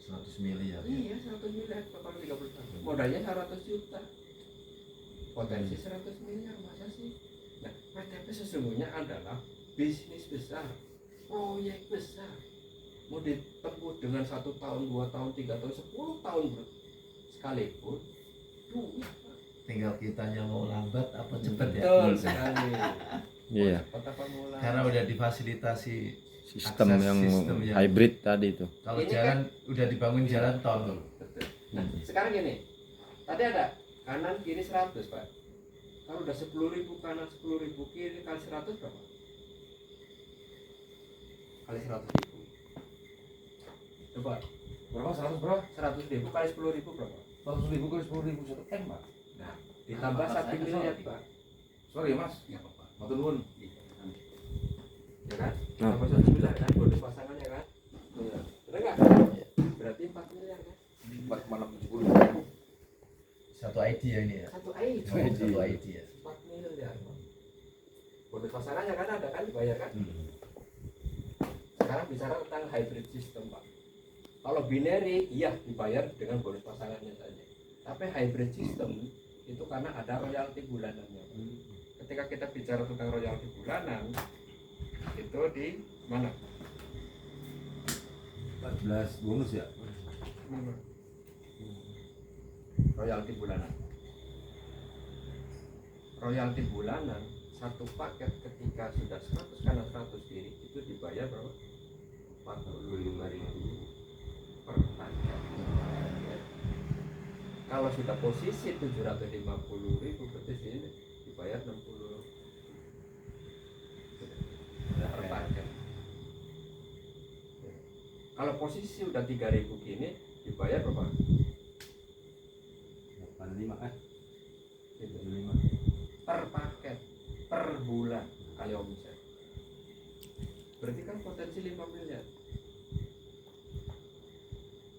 100 miliar ya. Iya 100 miliar kali 31. Modalnya 100 juta. Potensi 100 miliar masa sih? Nah, PTP sesungguhnya adalah bisnis besar, proyek besar. Mau ditempuh dengan 1 tahun, 2 tahun, 3 tahun, 10 tahun bro. Sekalipun duit Pak. Tinggal kitanya mau lambat apa cepet ya. Betul sekali. Iya. Cepat apa mulai? Karena udah difasilitasi Sistem akses yang sistem yang- hybrid tadi itu. kalau Ini jalan udah dibangun jalan tol. Betul. Nah, sekarang gini. Tadi ada kanan kiri 100, Pak. Kalau udah 10.000 kanan, 10.000 kiri kali 100 berapa? Kali 100.000. Coba, berapa 100 berapa 100.000 kali 10.000 berapa? 100.000 kali 10.000 1 M Pak Nah, ditambah 1 miliar, Pak. sorry ya Mas Ya, Pak. matur nuwun Ya kan? Nah. Tambah 1 miliar kan bonus pasangannya kan? iya Benar enggak? Berarti 4 miliar kan? 4,670 Satu ID ya ini ya. Satu ID. Satu ID ya. 4 miliar, Pak. Bonus pasangannya kan ada kan dibayar kan? Sekarang bicara tentang hybrid system Pak. Kalau binary iya dibayar dengan bonus pasangannya saja. Tapi hybrid system itu karena ada royalti bulanannya. Ketika kita bicara tentang royalti bulanan itu di mana? 14 bonus ya. royalti bulanan. Royalti bulanan satu paket ketika sudah 100 kanan 100 kiri itu dibayar berapa? 45.000 per paket. Kalau sudah posisi 750.000 berarti sini dibayar 60 per paket. Kalau posisi udah 3.000 gini dibayar berapa? 85 kan? Gitu. 85. Per paket per bulan kali omset. Berarti kan potensi 5 miliar.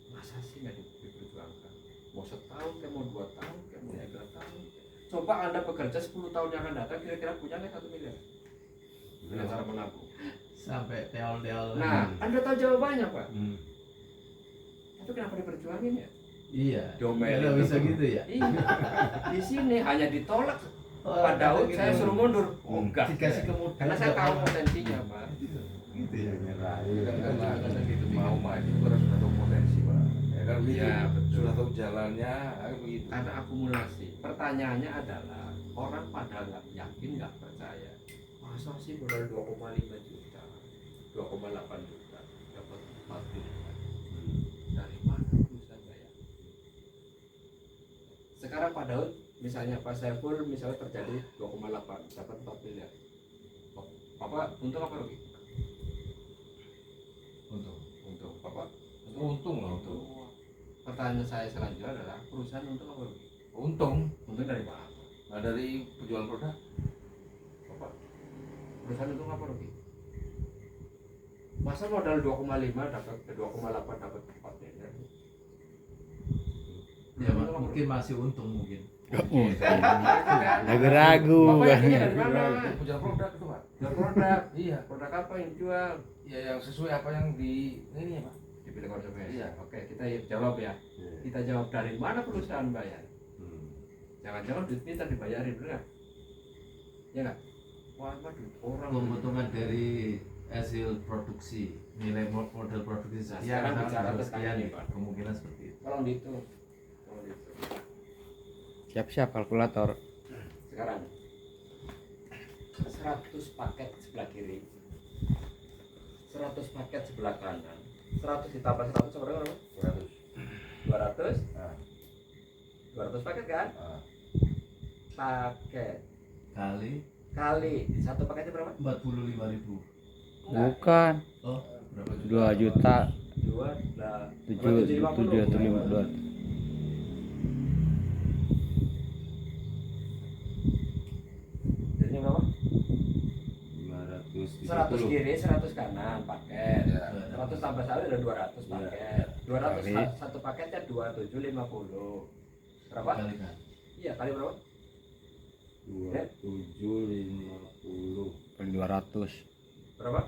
Masa sih nggak diperjuangkan? Mau setahun, kayak mau 2 tahun, kayak mau 3 tahun. Coba Anda bekerja 10 tahun yang akan datang, kira-kira punya nggak 1 miliar? Dengan cara menabung. Sampai teol-teol. Nah, Anda tahu jawabannya, Pak. Hmm. Tapi kenapa diperjuangin ya? Iya. Domain Nggak itu. bisa gitu ya. Iya. Di sini hanya ditolak. Oh, Pak Daud gitu. saya suruh mundur. Oh, enggak. Dikasih kemudian. Karena saya tahu potensinya, Pak. Gitu ya nyerah. Karena gitu mau maju karena sudah tahu potensi pak. Ya kan begitu. Iya, betul. Sudah tahu jalannya, kan begitu. Karena akumulasi. Pertanyaannya adalah orang pada nggak yakin, nggak percaya. Masa sih modal 2,5 juta, 2,8 juta dapat 4 juta. Dari mana perusahaan bayar? Sekarang Pak Daud, misalnya Pak Saiful misalnya terjadi 2,8 dapat 4 miliar. Apa untung apa rugi? Untung. Bapak Untung lah untung. untung. Pertanyaan saya selanjutnya adalah perusahaan untung apa rugi? Untung. Untung dari mana? Nah dari penjualan produk. Bapak, perusahaan untung apa rugi? Masa modal 2,5 dapat 2,8 dapat 4 miliar? Ya, mungkin masih untung mungkin. Ragu-ragu. Bapak yakinnya dari mana? Penjualan produk itu pak. Jual produk. Iya. Produk apa yang jual? Ya yang sesuai apa yang di ini ya pak. Dipilih konsumen. Iya. Oke, kita jawab ya. Kita jawab dari mana perusahaan bayar? Hmm. Jangan-jangan duit kita dibayarin, benar? Ya nggak? Wah, duit orang. Keuntungan dari hasil produksi, nilai modal produksi Nah, sekian, sekarang bicara modal tentang sekian, ini, Pak. kemungkinan seperti itu. Tolong dihitung. Tolong dihitung. Siap-siap kalkulator. Sekarang 100 paket sebelah kiri, 100 paket sebelah kanan, 100 ditambah 100 sama berapa? 200. 200? Nah. 200 paket kan? Nah. Paket Kali kali satu paketnya berapa? 45.000. Bukan. Oh, berapa 2 juta 7 7 atau 5 Jadinya berapa? 100 530. kiri, 100 kanan paket. Ya. 100 tambah 1 ada 200 paket. 200 Kali. satu paketnya 2750. Berapa? Kali kan. Iya, kali berapa? 2750 kali 200 Berapa?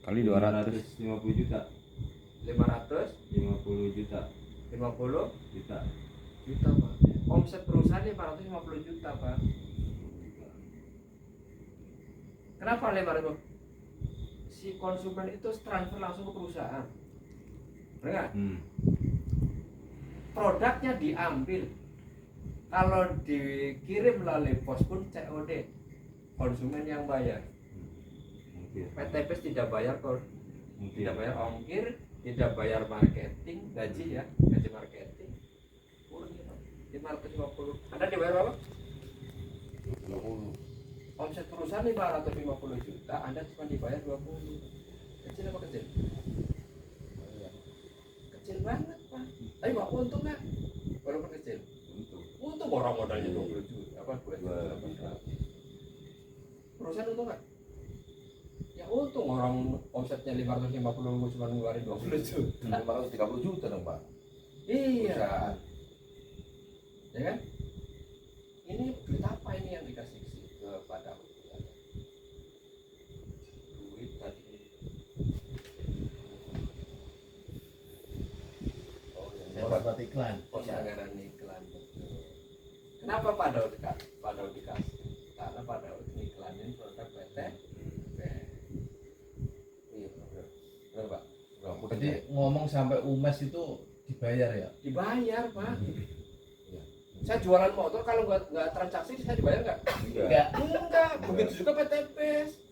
kali 200 550 juta 550 50 juta juta, juta Pak. Omset perusahaan 550 juta, Pak. Kenapa 550? Si konsumen itu transfer langsung ke perusahaan. Benar nggak? Produknya diambil. Kalau dikirim melalui pos pun COD, konsumen yang bayar. mungkin PT PES tidak bayar mungkin tidak bayar ongkir, tidak bayar marketing, gaji ya, gaji marketing. 550. Anda dibayar berapa? 20. Omset perusahaan 550 juta, Anda cuma dibayar 20. Kecil apa kecil? Kecil banget, Pak. Tapi Pak untung nggak? Walaupun kecil. Untung orang modalnya 20 juta, apa 2 juta 800. Perusahaan untung nggak? Ya untung orang omsetnya 550 cuma ngeluarin 20 juta. 530 juta dong pak. Iya. Perusahaan. Ya kan? Ini duit apa ini yang dikasih kepada duit tadi. Saya dapat iklan. Anggaran iklan. Kenapa Pak Daud dikasih? Karena Pak Daud iklanin produk PT. Iya benar. Benar pak. Jadi ngomong sampai UMES itu dibayar ya? Dibayar, Pak. Saya jualan motor kalau nggak transaksi saya dibayar nggak? Enggak. Enggak. Begitu juga PTP.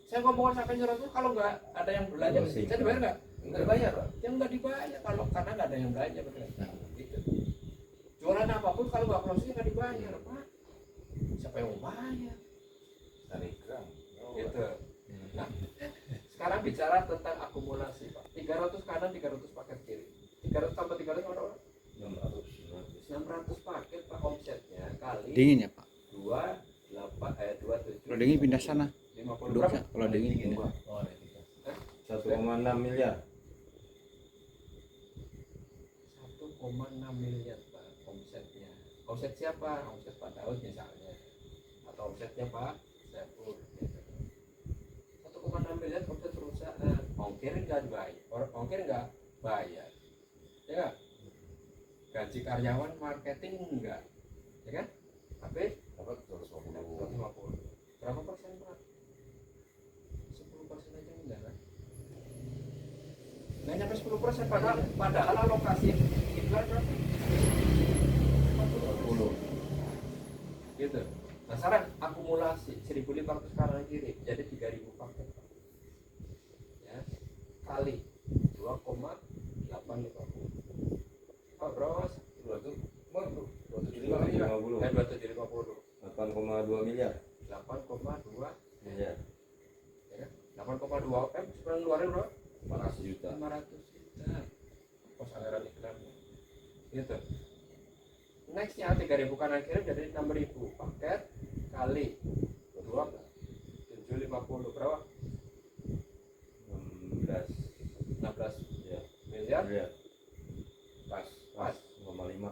Saya ngomong sama insinyur kalau nggak ada yang belanja, saya dibayar nggak? Nggak dibayar, Pak. Yang nggak dibayar kalau karena nggak ada yang belanja, betul. Gitu. Jualan apapun kalau nggak closing nggak dibayar, Pak. Siapa yang mau bayar? Telegram. Gitu. Nah, sekarang bicara tentang akumulasi, Pak. 300 kanan, 300 paket kiri. 300 tambah 300 orang 600 paket Pak omsetnya kali Dingin ya Pak. 27 Kalau dingin pindah sana. 50 Duduk berapa? ya. Kalau dingin pindah. Oh, ada kita. 1,6 miliar. 1,6 miliar Pak omsetnya. Omset siapa? Omset Pak Daud misalnya. Atau omsetnya Pak Saiful. 1,6 miliar omset perusahaan. Ongkir nggak dibayar. Ongkir nggak bayar. Ya nggak? Gaji karyawan marketing enggak. Ya kan? Tapi Dapat 250. 150. Berapa persen Pak? 10% aja enggak kan? Nggak nyampe 10% padahal alokasi iklan berapa? 40. Gitu. Nah sekarang akumulasi 1.500 kanan kiri jadi 3.000 paket Pak. Ya. Kali 2,850. Oh, bros. 2,50. 2750. 8,2 miliar. 8,2 Miliar. ya kan? 8,2 sekarang keluarin bro 400 juta. 500 juta pos anggaran iklan gitu. Nextnya 3.000 kanan kiri jadi 6.000 paket kali 2 750 berapa? 16 Ya. miliar Miliar. pas 5,5.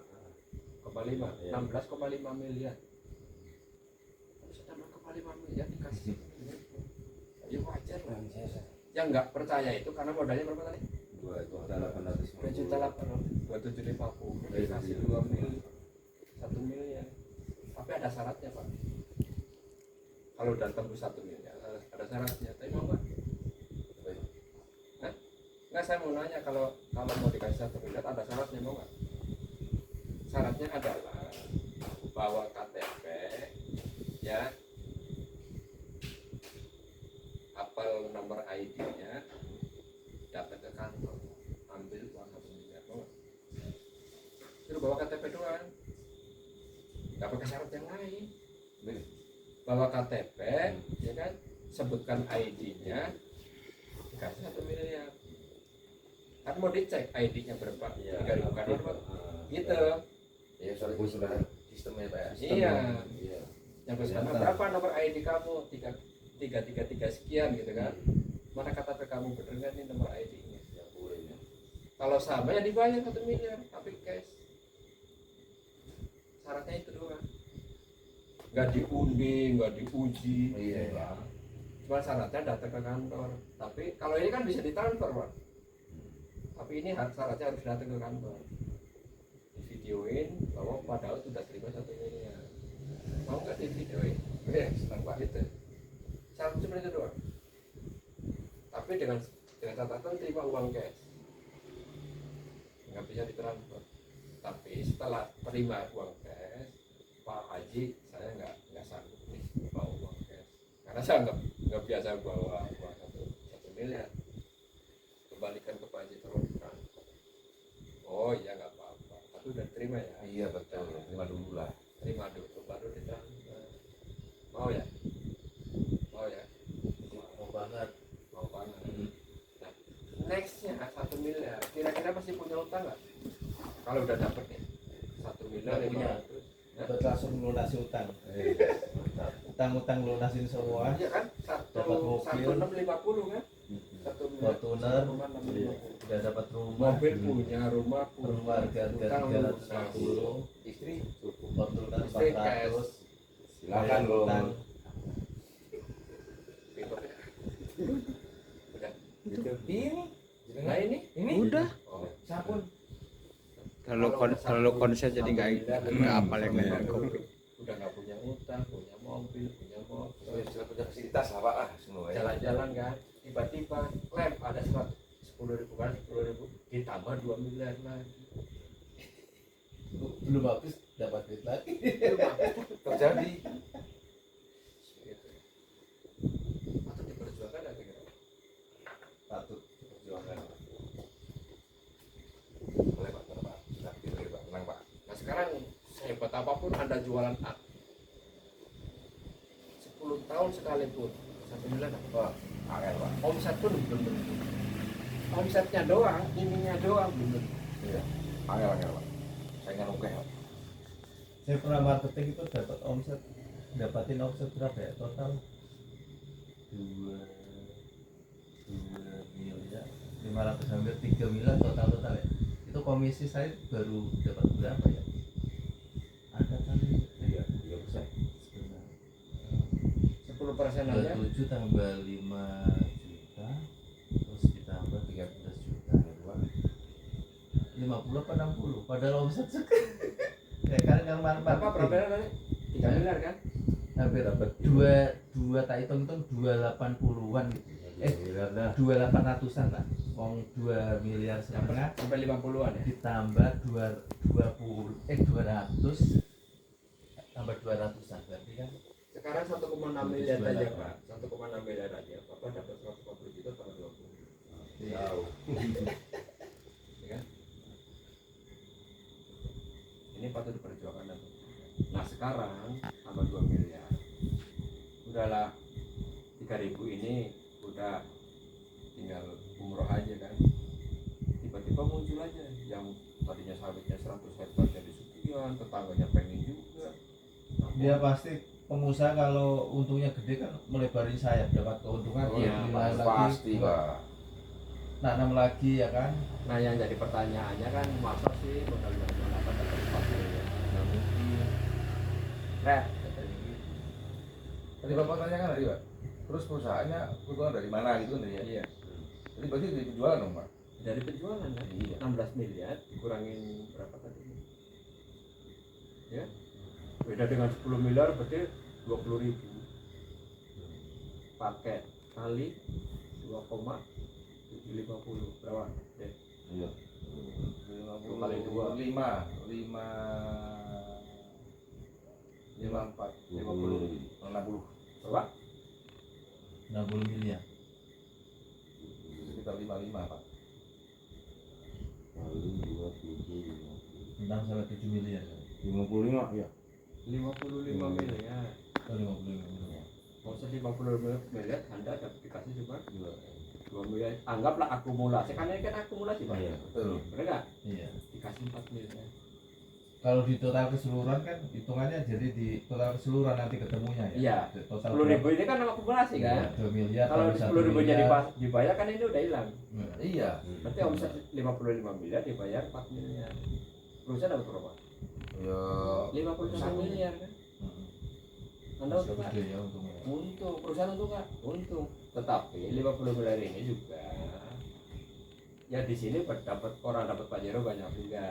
5 Iya. 16,5 miliar. Terus 16,5 miliar dikasih ya wajar lah. Yang nggak percaya itu karena modalnya berapa tadi? 2.850 dikasih 2 miliar 1 miliar. Tapi ada syaratnya Pak. Kalau udah tembus 1 miliar ada syaratnya. Tapi mau nggak? Nggak, saya mau nanya kalau mau dikasih 1 miliar ada syaratnya mau nggak? Syaratnya adalah bawa KTP ya, apel nomor ID-nya, datang ke kantor, ambil uang 1 miliar, mau nggak? Suruh bawa KTP doang, nggak pakai syarat yang lain. Bawa KTP, ya kan, sebutkan ID-nya, dikasih 1 miliar. Kan mau dicek ID-nya berapa? 3.000 kan berapa? Gitu. Ya soalnya sudah sistemnya Pak. Iya. Iya. Yang bersama berapa nomor ID kamu? 333 sekian gitu kan. Mana KTP kamu bener nggak nih nomor ID-nya? Ya boleh ya. Kalau sama ya dibayar 1 miliar tapi cash. Syaratnya itu doang. Nggak diundi, nggak diuji. Iya. Cuma syaratnya datang ke kantor. Tapi kalau ini kan bisa ditransfer Pak. Tapi ini syaratnya harus datang ke kantor. Videoin bahwa Pak Daud sudah terima 1 miliar. Mau nggak di videoin? Oke, senang Pak. Gitu. Syarat cuma itu doang. Tapi dengan catatan terima uang cash. Nggak bisa ditransfer. Tapi setelah terima uang cash, Pak Haji saya nggak sanggup nih bawa uang cash. Karena saya nggak biasa bawa uang 1 miliar. Kembalikan ke Pak Haji terus transfer. Oh iya nggak apa-apa. Tapi udah terima ya. Iya betul. Terima dulu lah. Terima dulu baru ditransfer. Mau ya? Mau ya? Mau banget. Mau banget. Nah, nextnya 1 miliar. Kira-kira masih punya utang nggak? Kalau udah dapet nih 1 miliar Nggak punya. 500. Dapat langsung lunasi utang. Utang-utang lunasin semua. Iya kan? Dapat mobil. 1650 kan? 1 miliar. Fortuner. 1,650. Udah dapat rumah. Mobil punya, rumah punya. Rumah harga Utang 350. Istri cukup. Fortuner Istri 400. Silakan lo. Utang. Udah. Gitu. Nah ini Udah. oh, Sabun. Kalau konser jadi nggak apal yang lain kopi. udah nggak punya utang, punya mobil, punya motor, Sudah punya fasilitas lah Pak. Semua ya. jalan-jalan kan, tiba-tiba klaim ada 10.000 kan, 10.000 ditambah 2 miliar lagi. Belum habis dapat duit lagi. Anda jualan 10 tahun sekalipun 1 miliar Wah, angel Pak. omset pun belum tentu. Omsetnya doang, ininya doang belum tentu. Iya. Angel Pak. Saingan oke Pak. Saya pernah marketing itu dapatin omset berapa ya total? 2 miliar 500 hampir 3 miliar total ya. Itu komisi saya baru dapat berapa ya? Ada kali Iya, 3%. sebenarnya 10% aja 27 tambah 5 juta terus ditambah 13 juta 50 apa 60 padahal omset ya kan yang berapa berapa tadi? 3 miliar kan? hampir apa? Dua tak hitung 280-an gitu. Miliar dah. 2800-an lah. Wong 2 miliar setengah Sampai 50-an ya. ditambah 200 tambah 200-an berarti kan Sekarang 1,6 miliar aja Pak. 1,6 miliar aja. Bapak dapat 150 juta tambah 20. Tahu. Ya kan? Ini patut diperjuangkan. Nah sekarang tambah 2 miliar. Udahlah 3.000 ini udah tinggal umroh aja kan. Tiba-tiba muncul aja yang tadinya sawitnya 100 hektar jadi sekian, tetangganya pengen juga. Nah, dia pasti pengusaha kalau untungnya gede kan melebarin sayap dapat keuntungan Oh, dia iya, beli lahan Pasti lagi Pak. nanam lagi ya kan. Nah yang jadi pertanyaannya kan masa sih modal yang dapat dapat 4 miliar? Nggak mungkin. Nah, katanya gitu. Tadi Bapak tanya kan tadi Pak. Terus perusahaannya keuntungan dari mana gitu kan ya? Iya. Jadi berarti dari penjualan dong Pak. Dari penjualan kan? Iya. 16 miliar dikurangin berapa tadi? Ya. Beda dengan 10 miliar berarti 20.000. Pakai kali 2,750 berapa? Deh. Iya. 2 kali 2. 5 54 50. 60 Berapa? 60 miliar sekitar 55 Pak. Kali 27. 6 sampai 7 miliar 55 ya. 55 miliar. oh 55 miliar Maksud 50 miliar Anda dapat dikasih cuma 2 miliar. Anggaplah akumulasi, kan ini kan akumulasi Pak. Iya. Betul. Bener nggak? iya. Dikasih 4 miliar. Kalau di total keseluruhan kan hitungannya jadi di total keseluruhan nanti ketemunya ya. Iya. Total 10.000 ini kan akumulasi kan? 2 miliar Kalau tambah 1 10.000 jadi miliar. dibayar kan ini udah hilang. Iya. Berarti omset 55 miliar dibayar 4 miliar. Perusahaan dapat berapa? Ya 51 miliar kan? Anda untung nggak? Gede ya untungnya. Untung. Perusahaan untung nggak? Untung. Tetapi 50 miliar ini juga ya di sini dapat orang dapat pajero banyak juga.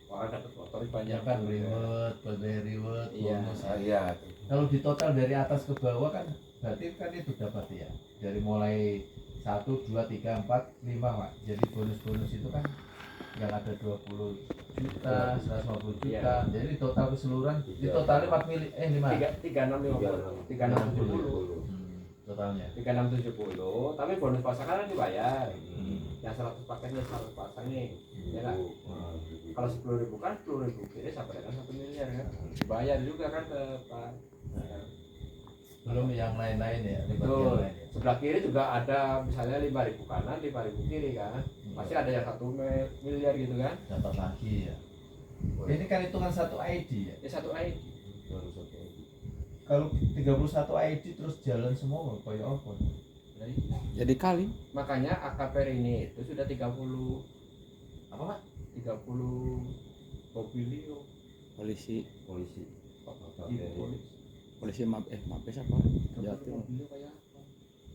Orang dapat motor banyak Ya kan juga. reward, bayar reward, Iya. bonus. iya. Kalau di total dari atas ke bawah kan berarti kan itu dapat ya. Dari mulai 1, 2, 3, 4, 5 Pak. Jadi bonus-bonus itu kan yang ada 20 juta, 150 juta. Iya. Jadi total keseluruhan di totalnya 4 miliar 5. 3650. 3670. Totalnya. 3670. Tapi bonus pasangan kan dibayar. Hmm. Yang 100 paketnya 100 pasang nih. Ya nggak? Kalau 10.000 kan 10.000 kiri sampai dengan 1 miliar kan. Dibayar juga kan ke Pak. Belum yang lain-lain ya, reward yang Betul. lain ya. Sebelah kiri juga ada misalnya 5.000 kanan, 5.000 kiri kan. Pasti ada yang 1 miliar gitu kan. Dapat lagi ya. Ini kan hitungan satu ID ya. Ya satu ID. Baru satu lagi. Kalau 31 ID terus jalan semua kayak apa? Nah, itu. Jadi kali Makanya AKPR ini itu sudah 30 apa Pak? 30 mobilio. polisi Polisi. polisi mabes apa? Jatuh. Mobilio kayak apa?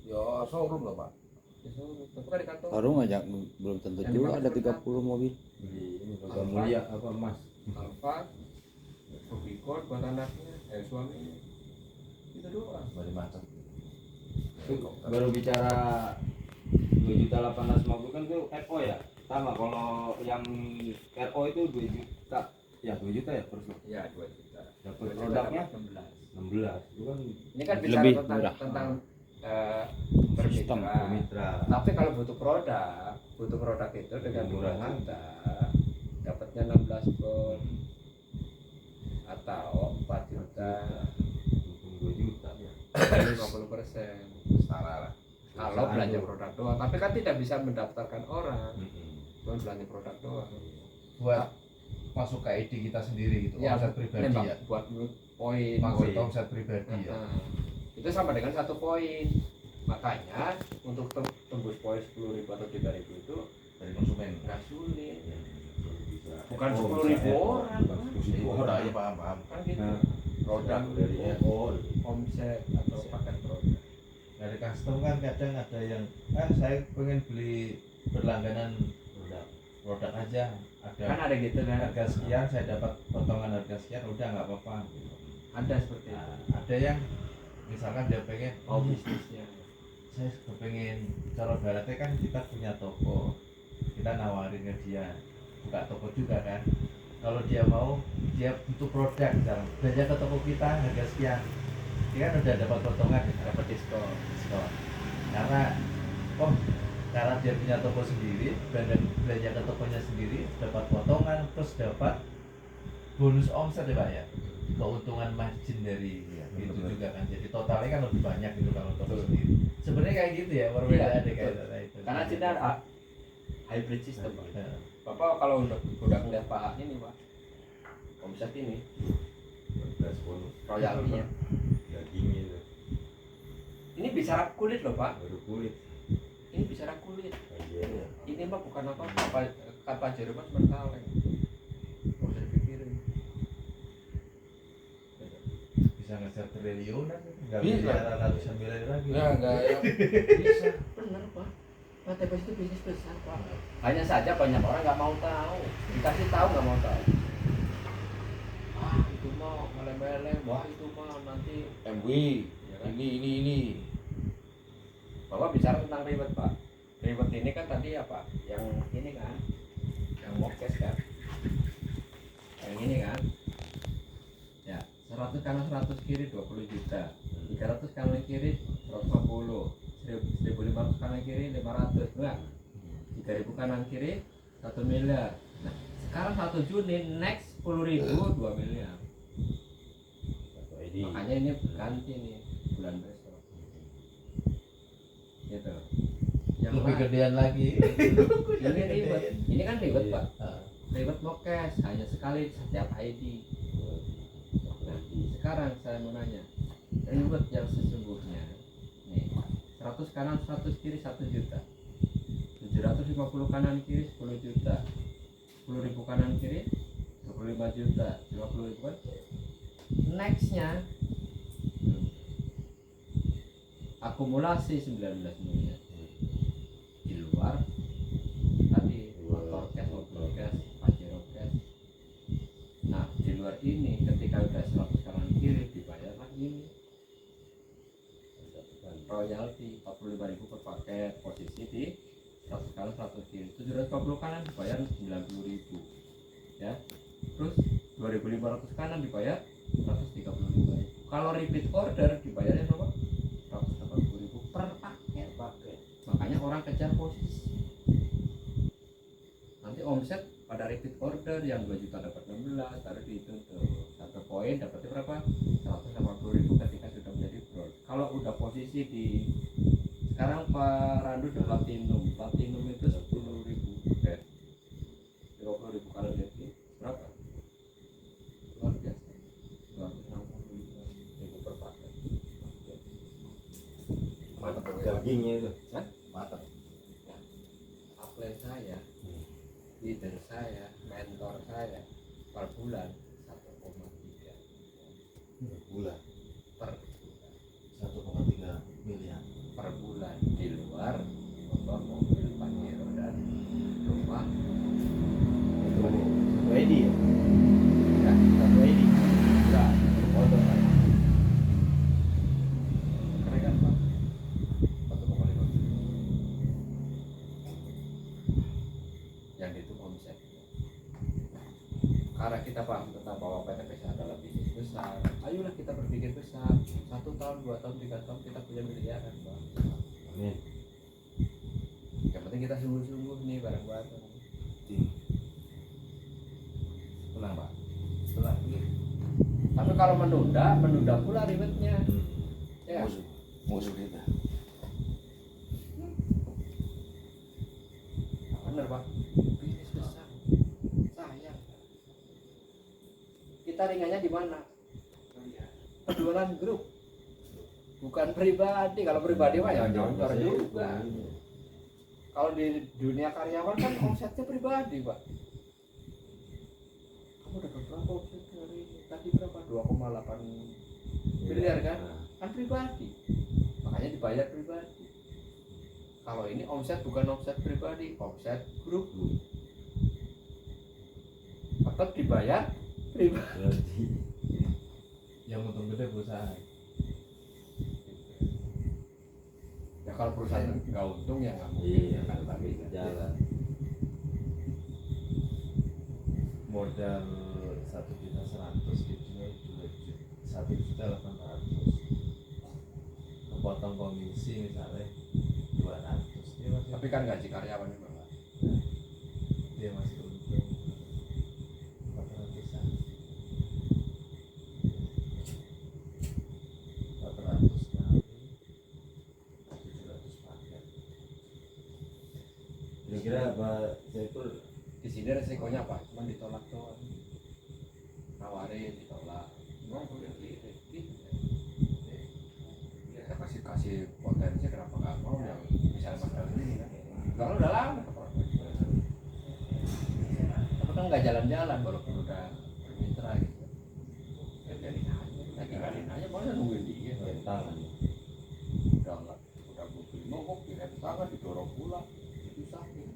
Ya showroom lah Pak. Ya, so, tapi kan di kantor. Baru aja belum tentu Yang juga ada dipakai 30 mobil. Di ini Kagak Mulia apa Mas? Alfa, Rubicon buat anaknya, suaminya. Itu doang. Balik macam. Baru bicara 2.850 kan tuh RO ya. Sama kalau yang RO itu 2 juta. Ya 2 juta ya terus. Ya 2 juta. Dapat 2 juta produknya dapat 16. 16. Itu kan Ini kan bicara Lebih tentang murah. tentang Sistem bermitra. mitra. Tapi kalau butuh produk itu dengan Lebih murah. 2 juta dapatnya 16 pun atau 4 juta 2 juta ya. 50%. Setara lah. Kalau belanja produk doang, tapi kan tidak bisa mendaftarkan orang, Mm-mm. cuma belanja produk doang. Buat masuk ke ID kita sendiri gitu, Ya, omset pribadi nembak ya. buat poin. Maksud Poin. omset pribadi ya. Nah, itu sama dengan 1 poin. Makanya untuk tembus poin 10.000 atau 3.000 itu Dari konsumen. nggak sulit. Bisa. Bukan Oh, 10.000 bisa. orang, Bukan 10.000 orang. ya paham. kan gitu. Nah, Produk dari FO. omset atau paket produk. Dari custom kan kadang ada yang kan saya pengen beli berlangganan produk aja, Kan ada ada gitu kan. harga sekian saya dapat potongan harga sekian, udah nggak apa-apa gitu. Ada seperti itu. Nah, ada yang misalkan dia pengen Oh, bisnisnya. saya kepengen cara baratnya kan kita punya toko, kita nawarin ke dia buka toko juga kan, kalau dia mau dia butuh produk misalnya belanja ke toko kita harga sekian, dia kan udah dapat potongan gitu. Dapat diskon. Karena dia punya toko sendiri, belanja ke tokonya sendiri dapat potongan, terus dapat bonus omset ya Pak ya, keuntungan margin dari ya, itu Betul. juga kan, jadi totalnya kan lebih banyak gitu kalau toko Betul. sendiri. Sebenarnya kayak gitu ya, perbedaan Iya, kayak betul. itu. Karena Cina ada hybrid system, Pak. Ya. Bapak kalau udah ngeliat Pak ini, Pak, omset ini, 14 bonus. royaltinya, Dagingnya itu. ini bicara kulit loh Pak, Baru kulit. ini bicara kulit. Bagiannya. Ini mah bukan apa-apa, kata Jerman cuma kaleng. Nggak usah dipikirin. Bisa ngejar triliunan, nggak Bisa. miliaran ratusan miliar lagi. Enggak ya. Bisa, benar Pak. Pantai Bas itu bisnis besar Pak. Hanya saja banyak orang nggak mau tahu. Dikasih tahu nggak mau tahu. Ah itu mau melem-melem, wah itu mah nanti MW, ya kan? Ini. Bapak bicara tentang ribet Pak. Ribet ini kan tadi apa? Yang ini kan, yang mokes kan, yang ini kan. Ya, 100 kanan 100 kiri 20 juta. 300 kanan kiri 150, 1.500 kanan kiri 500, enggak? 3.000 kanan kiri 1 miliar. Nah, sekarang 1 Juni next 10.000 2 miliar. Satu ID. Makanya ini ganti nih bulan besok. Gitu. Yang Lebih lain, gedean lagi. ini ribet. Ini kan ribet Pak. Ah. Ribet mokes hanya sekali setiap ID. Nah, sekarang saya mau nanya, ribet yang sesungguhnya nih 100 kanan 100 kiri 1 juta, 750 kanan kiri 10 juta, 10.000 kanan kiri 25 juta, 50.000 kan nextnya akumulasi 19 miliar di luar tadi motor cash, mobil cash, pajero cash. Nah di luar ini ketika udah 100 kanan kiri dibayar lagi ini royalti 45.000 per paket, posisi di 100 kanan 100 kiri, 750 kanan dibayar 90.000 ya, terus 2.500 kanan dibayar 135.000. Kalau repeat order dibayarnya berapa? 180.000 per paket. Makanya orang kejar posisi. Nanti omset pada repeat order yang 2 juta dapat 16, taruh dihitung tuh 1 poin dapatnya berapa? 180.000 ketika sudah menjadi bro. Kalau udah posisi di sekarang Pak Randu udah platinum itu 10.000 50.000 kali jadi berapa? Luar biasa. 265.000 per paket. Mantap Dagingnya itu. Hah? Mantap. Upline saya, leader saya, mentor saya per bulan 1,3 Bulan. per 1,3 miliar. per bulan di luar motor, mobil, pajero dan rumah. Satu ID ya? Ya, Satu ID. enggak, motor saya. Keren kan Pak? 1,5 yang itu omset. Karena kita paham tentang bahwa PTPS adalah bisnis besar, ayolah kita berpikir besar. 1 tahun, 2 tahun, 3 tahun kita punya miliaran Pak. Amin. Yang penting kita sungguh-sungguh nih bareng-bareng. Tim. Tenang Pak. Tenang. kalau menunda pula ribetnya. Ya. Musuh kita. Bener Pak, bisnis besar, sayang. Kita ringannya di mana? Penjualan grup, bukan pribadi. Kalau pribadi mah ya nyonyor juga. Kalau di dunia karyawan kan omsetnya pribadi Pak. Kamu dapat berapa omset hari ini? Tadi berapa? 2,8 miliar kan? Kan pribadi, makanya dibayar pribadi. Kalau ini omset bukan omset pribadi, omset grup, tetap dibayar pribadi. Yang untung gede perusahaan. Ya kalau perusahaan nggak untung ya nggak mungkin. Iya, Kan tapi jalan. Modal 1.100.000 dijual 1.800.000. Kepotong komisi misalnya 200, dia masih, tapi kan gaji karyawan juga Pak. dia masih untung 400-an. 400 kali 700 paket. Kira-kira Pak Saiful Di sini resikonya apa? Cuma ditolak doang. Nawarin ditolak. Mau boleh gitu. Ya kasih potensi kenapa nggak mau yang misalnya Mas Dawud ini kan? Kalau udah lama tapi kan nggak jalan-jalan walaupun udah bermitra gitu. Ya biarin aja, mana nungguin dia. tangan. Udah nggak, udah mobil mogok, direm tangan, didorong pulang, itu sakit.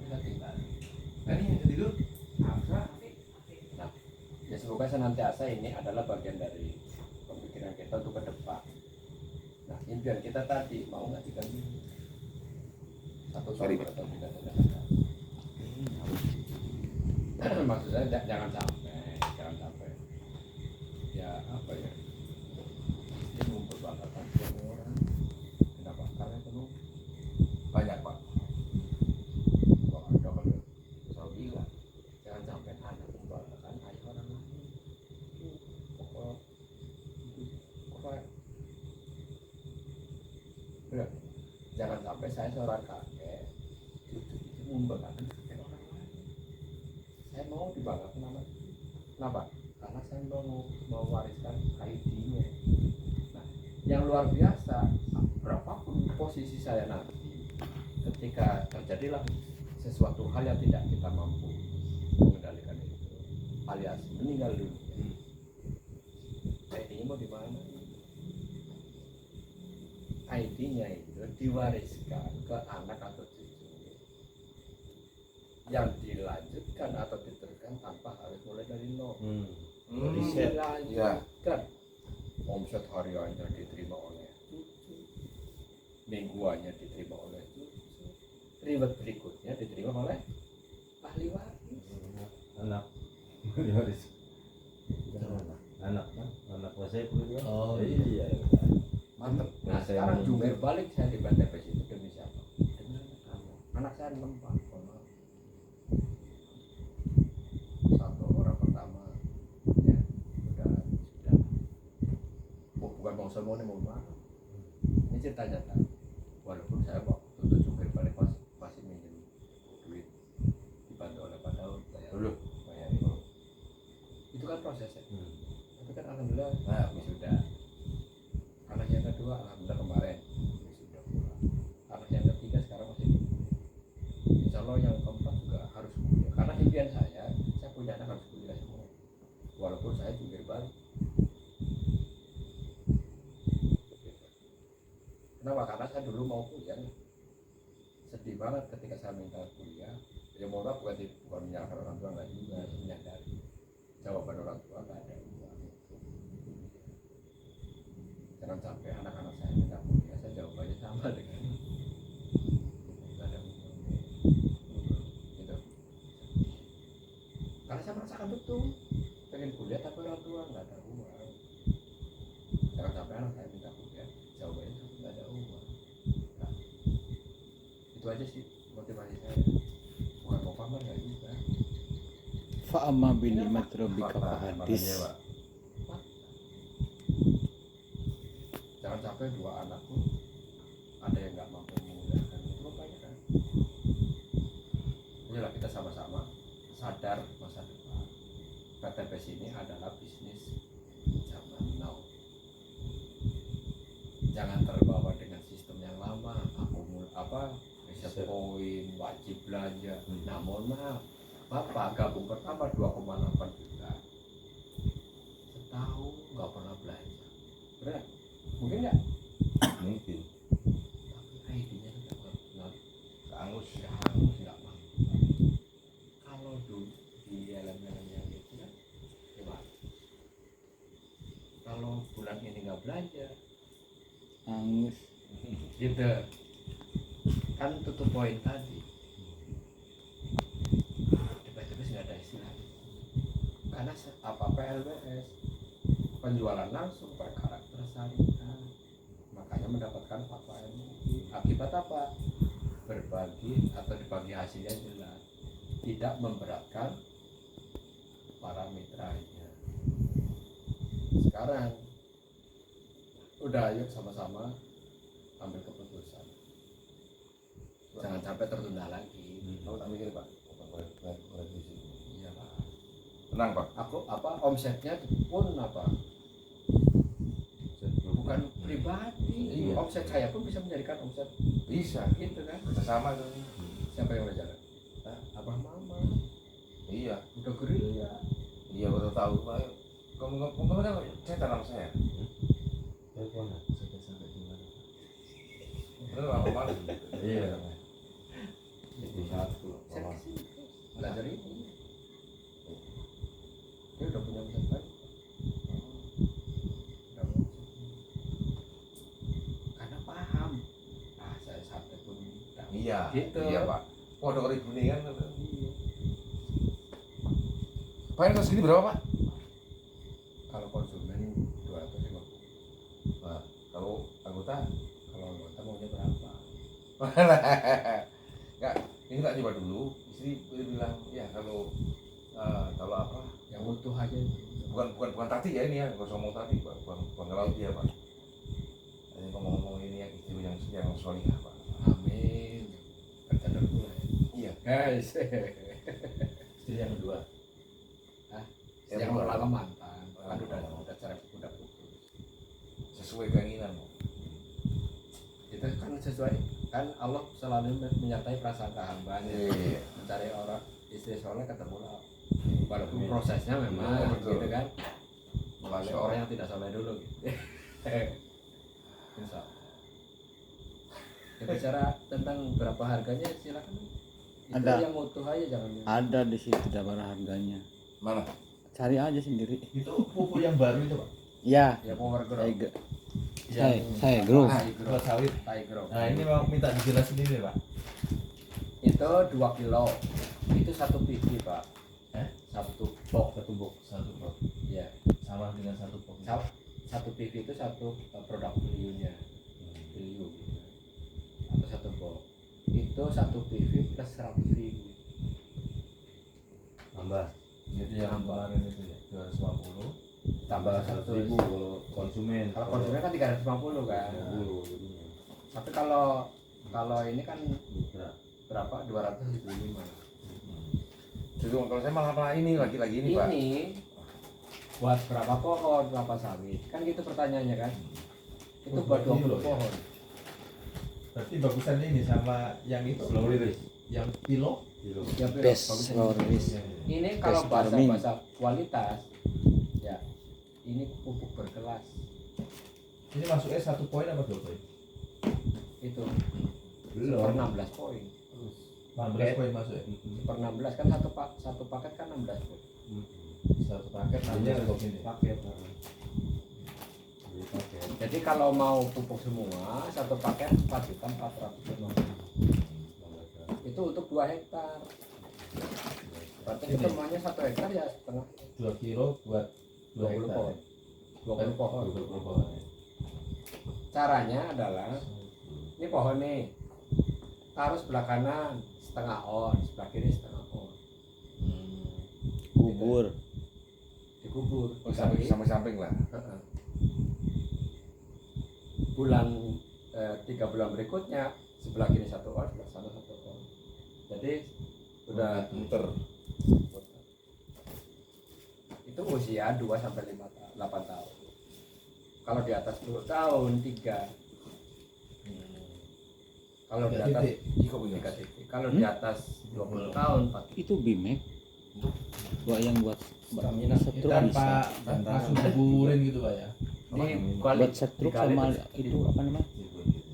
Kita tinggal. Ini yang tidur. Nah, ya semoga senantiasa ini adalah bagian dari pemikiran kita untuk ke depan. Nah, impian kita tadi mau nggak diganti? Satu tahun atau tidak. Maksud saya jangan sampai. Ya apa ya? Ini memperbanggakan semua orang. Kenapa? Karena penuh banyak Pak. Kalau ada kalau saya bilang jangan sampai anak membanggakan ayah orang lain. Pokoknya jangan sampai saya seorang kakek cucu itu membanggakan kakek orang lain. Saya mau dibanggakan nama. Kenapa? Karena saya mau mewariskan ID-nya. Nah, yang luar biasa, berapapun posisi saya nanti, ketika terjadilah sesuatu hal yang tidak kita mampu mengendalikan itu, alias meninggal dunia, ID-nya mau di mana? ID-nya itu diwariskan ke anak atau cucu yang dilanjutkan atau diteruskan tanpa harus mulai dari nol. Riset. Ya. Dilanjutkan, omset hariannya diterima oleh cucu, mingguannya diterima oleh cucu, ribet berikutnya diterima oleh ahli waris. Anak. Waris. Anak kan? Anak Pak Saiful juga. Oh, iya. Mantep. Nah, Saya sekarang menunggu. jungkir balik saya di BTPS itu demi siapa? Demi anak kamu. Anak saya 6 Pak. Satu orang pertama ya sudah bukan mau semua nih, mau mana ini cerita nyata. Walaupun saya waktu itu jungkir balik masih minjem duit dibantu oleh Pak Daud bayar itu kan prosesnya. Tapi kan alhamdulillah wisuda. Anak yang kedua alhamdulillah kemarin wisuda pula. Anak yang ketiga sekarang masih insya Allah yang keempat juga harus kuliah. Karena impian saya punya anak harus kuliah semua. Walaupun saya jungkir balik. Kenapa? Karena saya dulu mau kuliah. Sedih banget ketika saya minta kuliah. Ya mohon maaf bukan menyalahkan orang tua, nggak juga, menyadari jawaban orang tua nggak ada uang. Jangan sampai anak-anak saya minta kuliah, saya jawabannya sama dengan nggak ada uang. Gitu. Karena saya merasakan betul pengen kuliah tapi orang tua nggak ada uang. Jangan sampai anak saya minta kuliah, jawabannya sama nggak ada uang. Nah, itu aja sih motivasi saya. Bukan mau pamer nggak juga. Fa amma bi ni'mati rabbika fahaddits. Pak, sampai 2 anakku ada yang nggak mampu menggunakan itu banyak kan. Inilah kita sama-sama sadar masa depan. PTPS ini adalah bisnis zaman now. Jangan terbawa dengan sistem yang lama, reset poin, wajib belanja. Nah, mohon maaf, Bapak gabung pertama 2,8 juta. Setahun nggak pernah belanja. Benar? Mungkin nggak? Mungkin. Tapi ID-nya nggak Angus. nggak mampu. Kalau dulu di elemen yang itu kan, gimana? Kalau bulan ini nggak belanja, Angus. gitu. Kan tutup poin tadi. Tiba-tiba nggak ada istilah. Karena apa LBS penjualan langsung per karakter syariah, makanya mendapatkan fatwa MUI. Akibat apa? Berbagi atau dibagi hasilnya jelas, tidak memberatkan para mitranya. Sekarang udah, yuk sama-sama ambil keputusan, jangan sampai tertunda lagi. Kamu tak mikir Pak? Revisi. Iya Pak. Tenang Pak. Aku omsetnya pun bukan pribadi. Iya. Omset saya pun bisa menjadikan omset Bisa. gitu kan. Kerjasama itu. Siapa yang udah jalan? Abang Mama. Iya. Udah gerilya. Iya baru tahu Pak. Kamu tahu cerita nama saya? Teleponan sudah sampai di mana? Bener apa mana? Iya. Jadi satu. Belajar ini. Dia udah punya omset baik. Karena paham. Ah, saya sampai pun tahu. Iya. Gitu. Iya Pak. Oh 2.000 nih kan. Iya. Pak ini segini berapa Pak? Kalau konsumen 250. Nah, kalau anggota? Kalau anggota maunya berapa? Enggak, ini tak coba dulu. Istri bilang ya kalau apa? Yang utuh aja. Bukan tadi ya ini ya, nggak usah ngomong tadi Pak, bukan kalau dia Pak. Ini ngomong ini yang istri yang solihah Pak. Amin. Kerja dulu ya. Iya. Guys. Istri yang kedua. Yang pertama mantan. Kan udah cerai, udah putus. Sesuai keinginan Pak. Itu kan sesuai, kan Allah selalu menyertai prasangka hambanya. Iya. Mencari orang istri soleh ketemu lah. Walaupun prosesnya memang Betul. gitu kan. Masya Masih Allah. orang yang tidak soleh dulu gitu. Insya Allah. Ya, bicara tentang berapa harganya silakan. Itu Ada. yang utuh aja jangan yang Ada di situ daftar harganya. Mana? Cari aja sendiri. Itu pupuk yang baru itu Pak. Ya, ya power grow. saya grup. Buat sawit. Tiger. Nah ini mau minta dijelasin ini Pak. Itu 2 kilo. Itu 1 PV, Pak. Satu box. Satu box, satu box. Ya. Sama dengan satu box. Satu PV itu satu produk value-nya. Value gitu. Atau satu box. Itu 1 PV plus 100.000. Tambah Jadi yang kemarin itu ya 250 Tambah 100.000 100.000. kalau konsumen. Kalau konsumen kan 350 kan. 20 jadinya. Tapi kalau ini kan Mitra. berapa? 275. Justru kalau saya malah ini lagi-lagi ini Pak. Ini buat berapa pohon kelapa sawit? Kan gitu pertanyaannya kan. Itu buat 20 pohon. Berarti bagusan ini sama yang itu Slow release. yang kilo. Kilo. Ya, Best bagus. slow release. Ini kalau Best farming. bahasa kualitas, ya ini pupuk berkelas. Ini masuknya 1 poin apa 2 poin? Itu Belum. per 16 poin. 16 poin masuk ya. Per 16 kan satu paket kan 16 poin. Satu paket Hanya namanya box ini. paket. Beli paket. Jadi kalau mau pupuk semua satu paket 4.450.000. Itu untuk 2 hektar. Berarti Ini. semuanya 1 hektar ya setengah 2 kilo buat 2 20 hektar. pohon. 20 pohon. 20 pohon. ya. Caranya adalah ini pohon nih. Taruh sebelah kanan setengah on, sebelah kiri setengah on. Kubur. Dikubur. Oh, samping lah. Heeh. bulan 3 bulan berikutnya sebelah kiri 1 on, sebelah sana 1 on. Jadi udah muter. itu usia 2 sampai 8 tahun. Kalau di atas 10 tahun 3. Kalau di atas Iko punya. 3 titik. Kalau di atas 20 tahun 4 titik. Itu bimek. Yang buat Stamina. setruk bisa. Tanpa langsung kuburin gitu Pak ya. Ini Buat setruk sama itu apa namanya?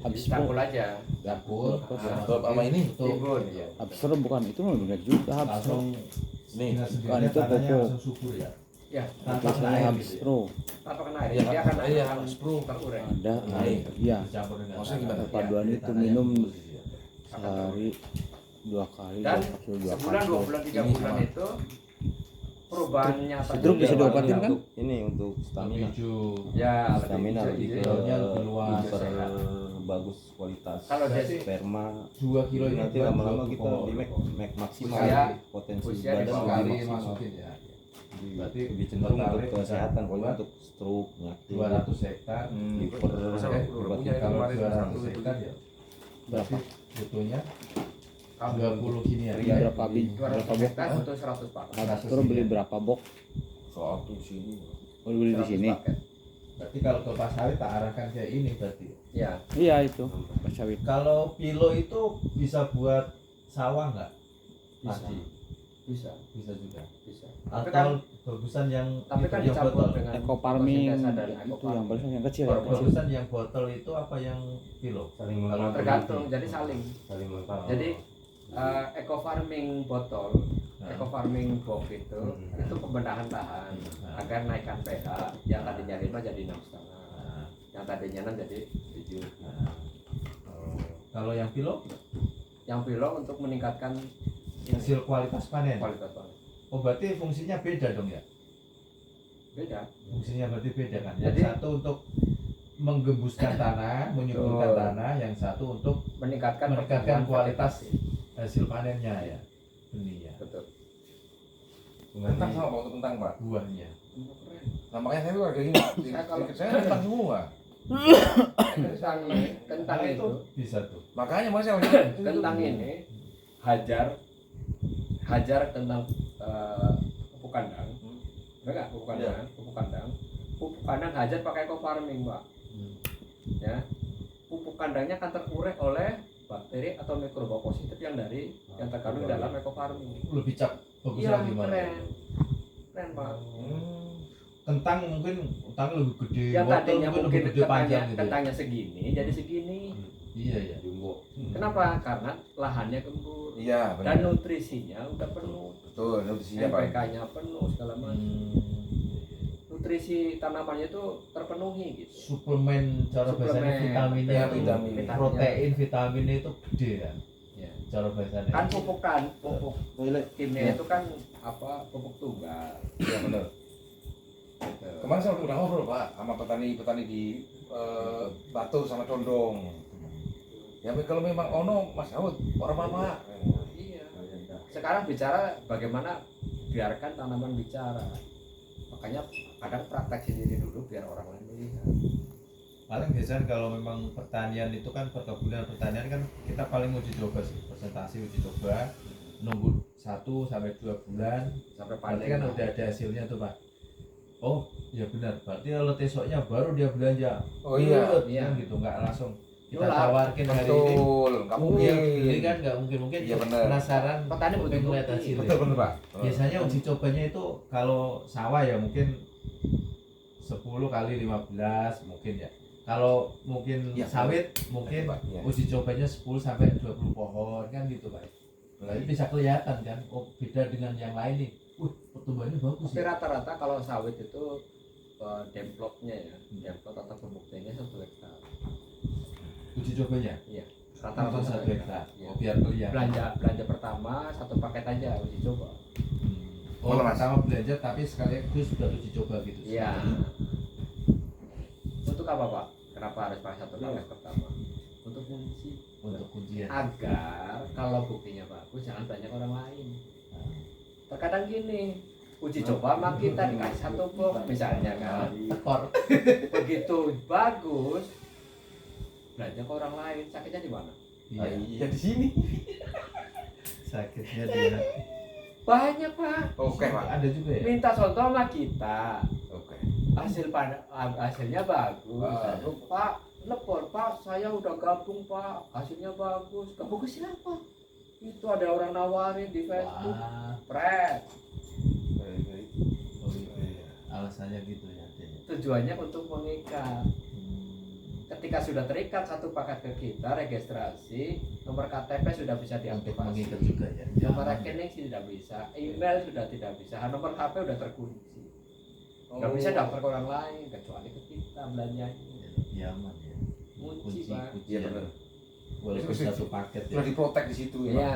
Habis pro. Cangkul aja. Dapur, Tutup sama ini. Timbun ya. Habis pro bukan itu mah benar juga habis pro. langsung Nih. dengan Bukan sendirinya itu tanahnya Popo. langsung subur ya. Ya, Tanpa Biasanya air habis gitu ya. pro. tanpa kena air. Iya, Dia akan iya, akan spru. terurai. Ada Air. iya. Dicampur dengan Maksudnya tanah. gimana? Perpaduan Jadi itu tanahnya minum bagus gitu ya. sehari 2 kali, Dan 2 kapsul, 2 sebulan, 2 kapsul. bulan, 3 Ini bulan sama. itu perubahan nyata. Setruk bisa juga. diobatin kan? Ini untuk stamina. Hijau. Ya, Stamina lebih lebih hijau, ke hijau. Daunnya lebih luas. sehat. bagus kualitas Kalau dia Berarti sperma. 2 kilo ini Nanti buat lama-lama 2 kita kilo. di make maksimal Usia- potensi usia badan di bawah lebih sekali maksimal. masukin ya. Berarti Lebih cenderung totalnya untuk kesehatan kalau buat untuk stroke, penyakit 200 hektar. liver, Punya itu Kalau kemarin 200 satu hektar ya. Berarti butuhnya Kamu 20 gini ya. Beli berapa biji? 200 Berapa box? hektar butuh 100 paket. Habis pro beli berapa box? soal tuh sini. Oh, beli di 100 sini. paket. Berarti kalau kelapa sawit tak arahkan kayak ini berarti. Ya, Iya itu. Pas sawit. Kalau pilo itu bisa buat sawah nggak? bisa. Padi. Bisa, Bisa juga. bisa. Tapi kan Atau bagusan yang tapi kan itu, yang dicampur botol. dengan Eco farming fotosintesa dan itu eco yang barusan yang kecil ya. Baru- Kecil. Bagusan yang botol itu apa yang pilo? saling Kalau melengkapi. tergantung, jadi saling. Saling melengkapi. Jadi eco farming botol, Nah. eco farming box itu pembenahan lahan Nah. agar naikkan pH yang tadinya 5 jadi 6,5, Nah, yang tadinya 6 jadi 7. nah. Kalau yang pilo Yang pilo untuk meningkatkan hasil kualitas panen. kualitas tanah. Oh berarti fungsinya beda dong ya? Beda. Fungsinya berarti beda kan? Yang Jadi- satu untuk menggembuskan tanah, menyuburkan Betul. tanah, yang satu untuk Meningkatkan meningkatkan pertumbuhan kualitas vegetasi. hasil panennya ya, benihnya, Betul. Kentang sama waktu kentang pak. buahnya. Keren. Nah makanya saya tuh kayak gini. Saya kalau- Saya kentang semua. Kentang itu Bisa tuh. Makanya mas saya kentang ini hajar tentang pupuk kandang. Benar nggak pupuk kandang? Iya. Pupuk kandang hajar pakai eco farming, Pak. Hmm. Ya. Pupuk kandangnya akan terurai oleh bakteri atau mikroba positif yang terkandung dalam eco farming. Lebih bagus Iya, lagi mana? keren, Pak. Kentang mungkin kentang lebih gede, Yang wortel tadinya mungkin lebih gede panjang gitu. Ya? kentangnya segini jadi segini. Iya ya. jumbo. Kenapa? Karena lahannya gembur Iya dan benar. nutrisinya udah penuh. Betul nutrisinya pak. NPK-nya penuh segala macam. Nutrisi tanamannya itu terpenuhi gitu. Suplemen cara bahasanya Suplemen. vitaminnya Ya, itu, vitamin. protein vitaminnya itu gede kan. Ya. Cara bahasanya. Kan pupuk kimia itu kan apa pupuk tunggal. Iya benar. Gitu. Kemarin saya udah ngobrol pak sama petani di Batu sama Condong. Ya kalau memang ono Mas Daud orang apa? Iya. Sekarang bicara bagaimana biarkan tanaman bicara. Makanya kadang praktek sendiri dulu biar orang lain melihat. Paling biasanya kalau memang pertanian itu kan perkebunan pertanian kan kita paling uji coba sih, presentasi uji coba nunggu 1 sampai 2 bulan Sampai berarti panen kan udah ada hasilnya tuh Pak. Oh iya benar, berarti kalau besoknya baru dia belanja. Oh iya. Iya. Kan gitu, nggak langsung kita Nular. tawarkin hari ini. Betul. Nggak mungkin. Ini kan nggak mungkin Iya, benar. penasaran petani butuh pengen lihat bukti. hasilnya. Betul benar pak. Biasanya uji cobanya itu kalau sawah ya mungkin 10 kali 15 mungkin ya. Kalau mungkin Ya, sawit mungkin Pak, ya. uji cobanya 10 sampai 20 pohon kan gitu Pak. Berarti bisa kelihatan kan, oh beda dengan yang lain nih. Pertumbuhannya bagus Tapi ya. rata-rata kalau sawit itu demplotnya ya, demplot atau pembuktiannya 1 hektar. Uji cobanya Iya. untuk Rata-rata 1 hektar. Iya. Oh, biar kelihatan. Belanja pertama 1 paket aja uji coba. Oh, Mana, Mas? pertama belanja tapi sekaligus sudah uji coba gitu. Iya. Untuk apa Pak? Kenapa harus pakai 1 paket pertama? Untuk kunci Untuk kuncian. agar kalau buktinya bagus jangan banyak orang lain. Terkadang gini, uji coba sama kita dikasih 1 box misalnya kan. Tekor. Begitu bagus belanja ke orang lain, sakitnya di mana? Ah, Iya, iya di sini. sakitnya dia. Banyak Pak. Oke Pak. Ada juga ya. Minta contoh sama kita, Oke. hasilnya bagus. Ah. Lalu, Pak, lepor Pak, saya udah gabung Pak, hasilnya bagus. Gabung ke siapa? Itu ada orang nawarin di Facebook. Wah, Pres. Baik. oh gitu ya. Alasannya gitu ya. Den. Tujuannya untuk mengikat. Ketika sudah terikat satu paket ke kita, registrasi, nomor KTP sudah bisa Untuk diaktifasi. mengikat juga ya. Nomor Aman ya. rekening sih tidak bisa, email sudah tidak bisa, nomor HP udah terkunci. Nggak Oh. bisa daftar ke orang lain kecuali ke kita belanjanya. Ya, lebih aman ya. Kunci, Pak. Iya benar. Walaupun satu paket ya. Sudah diprotek di situ ya. Pak. Iya.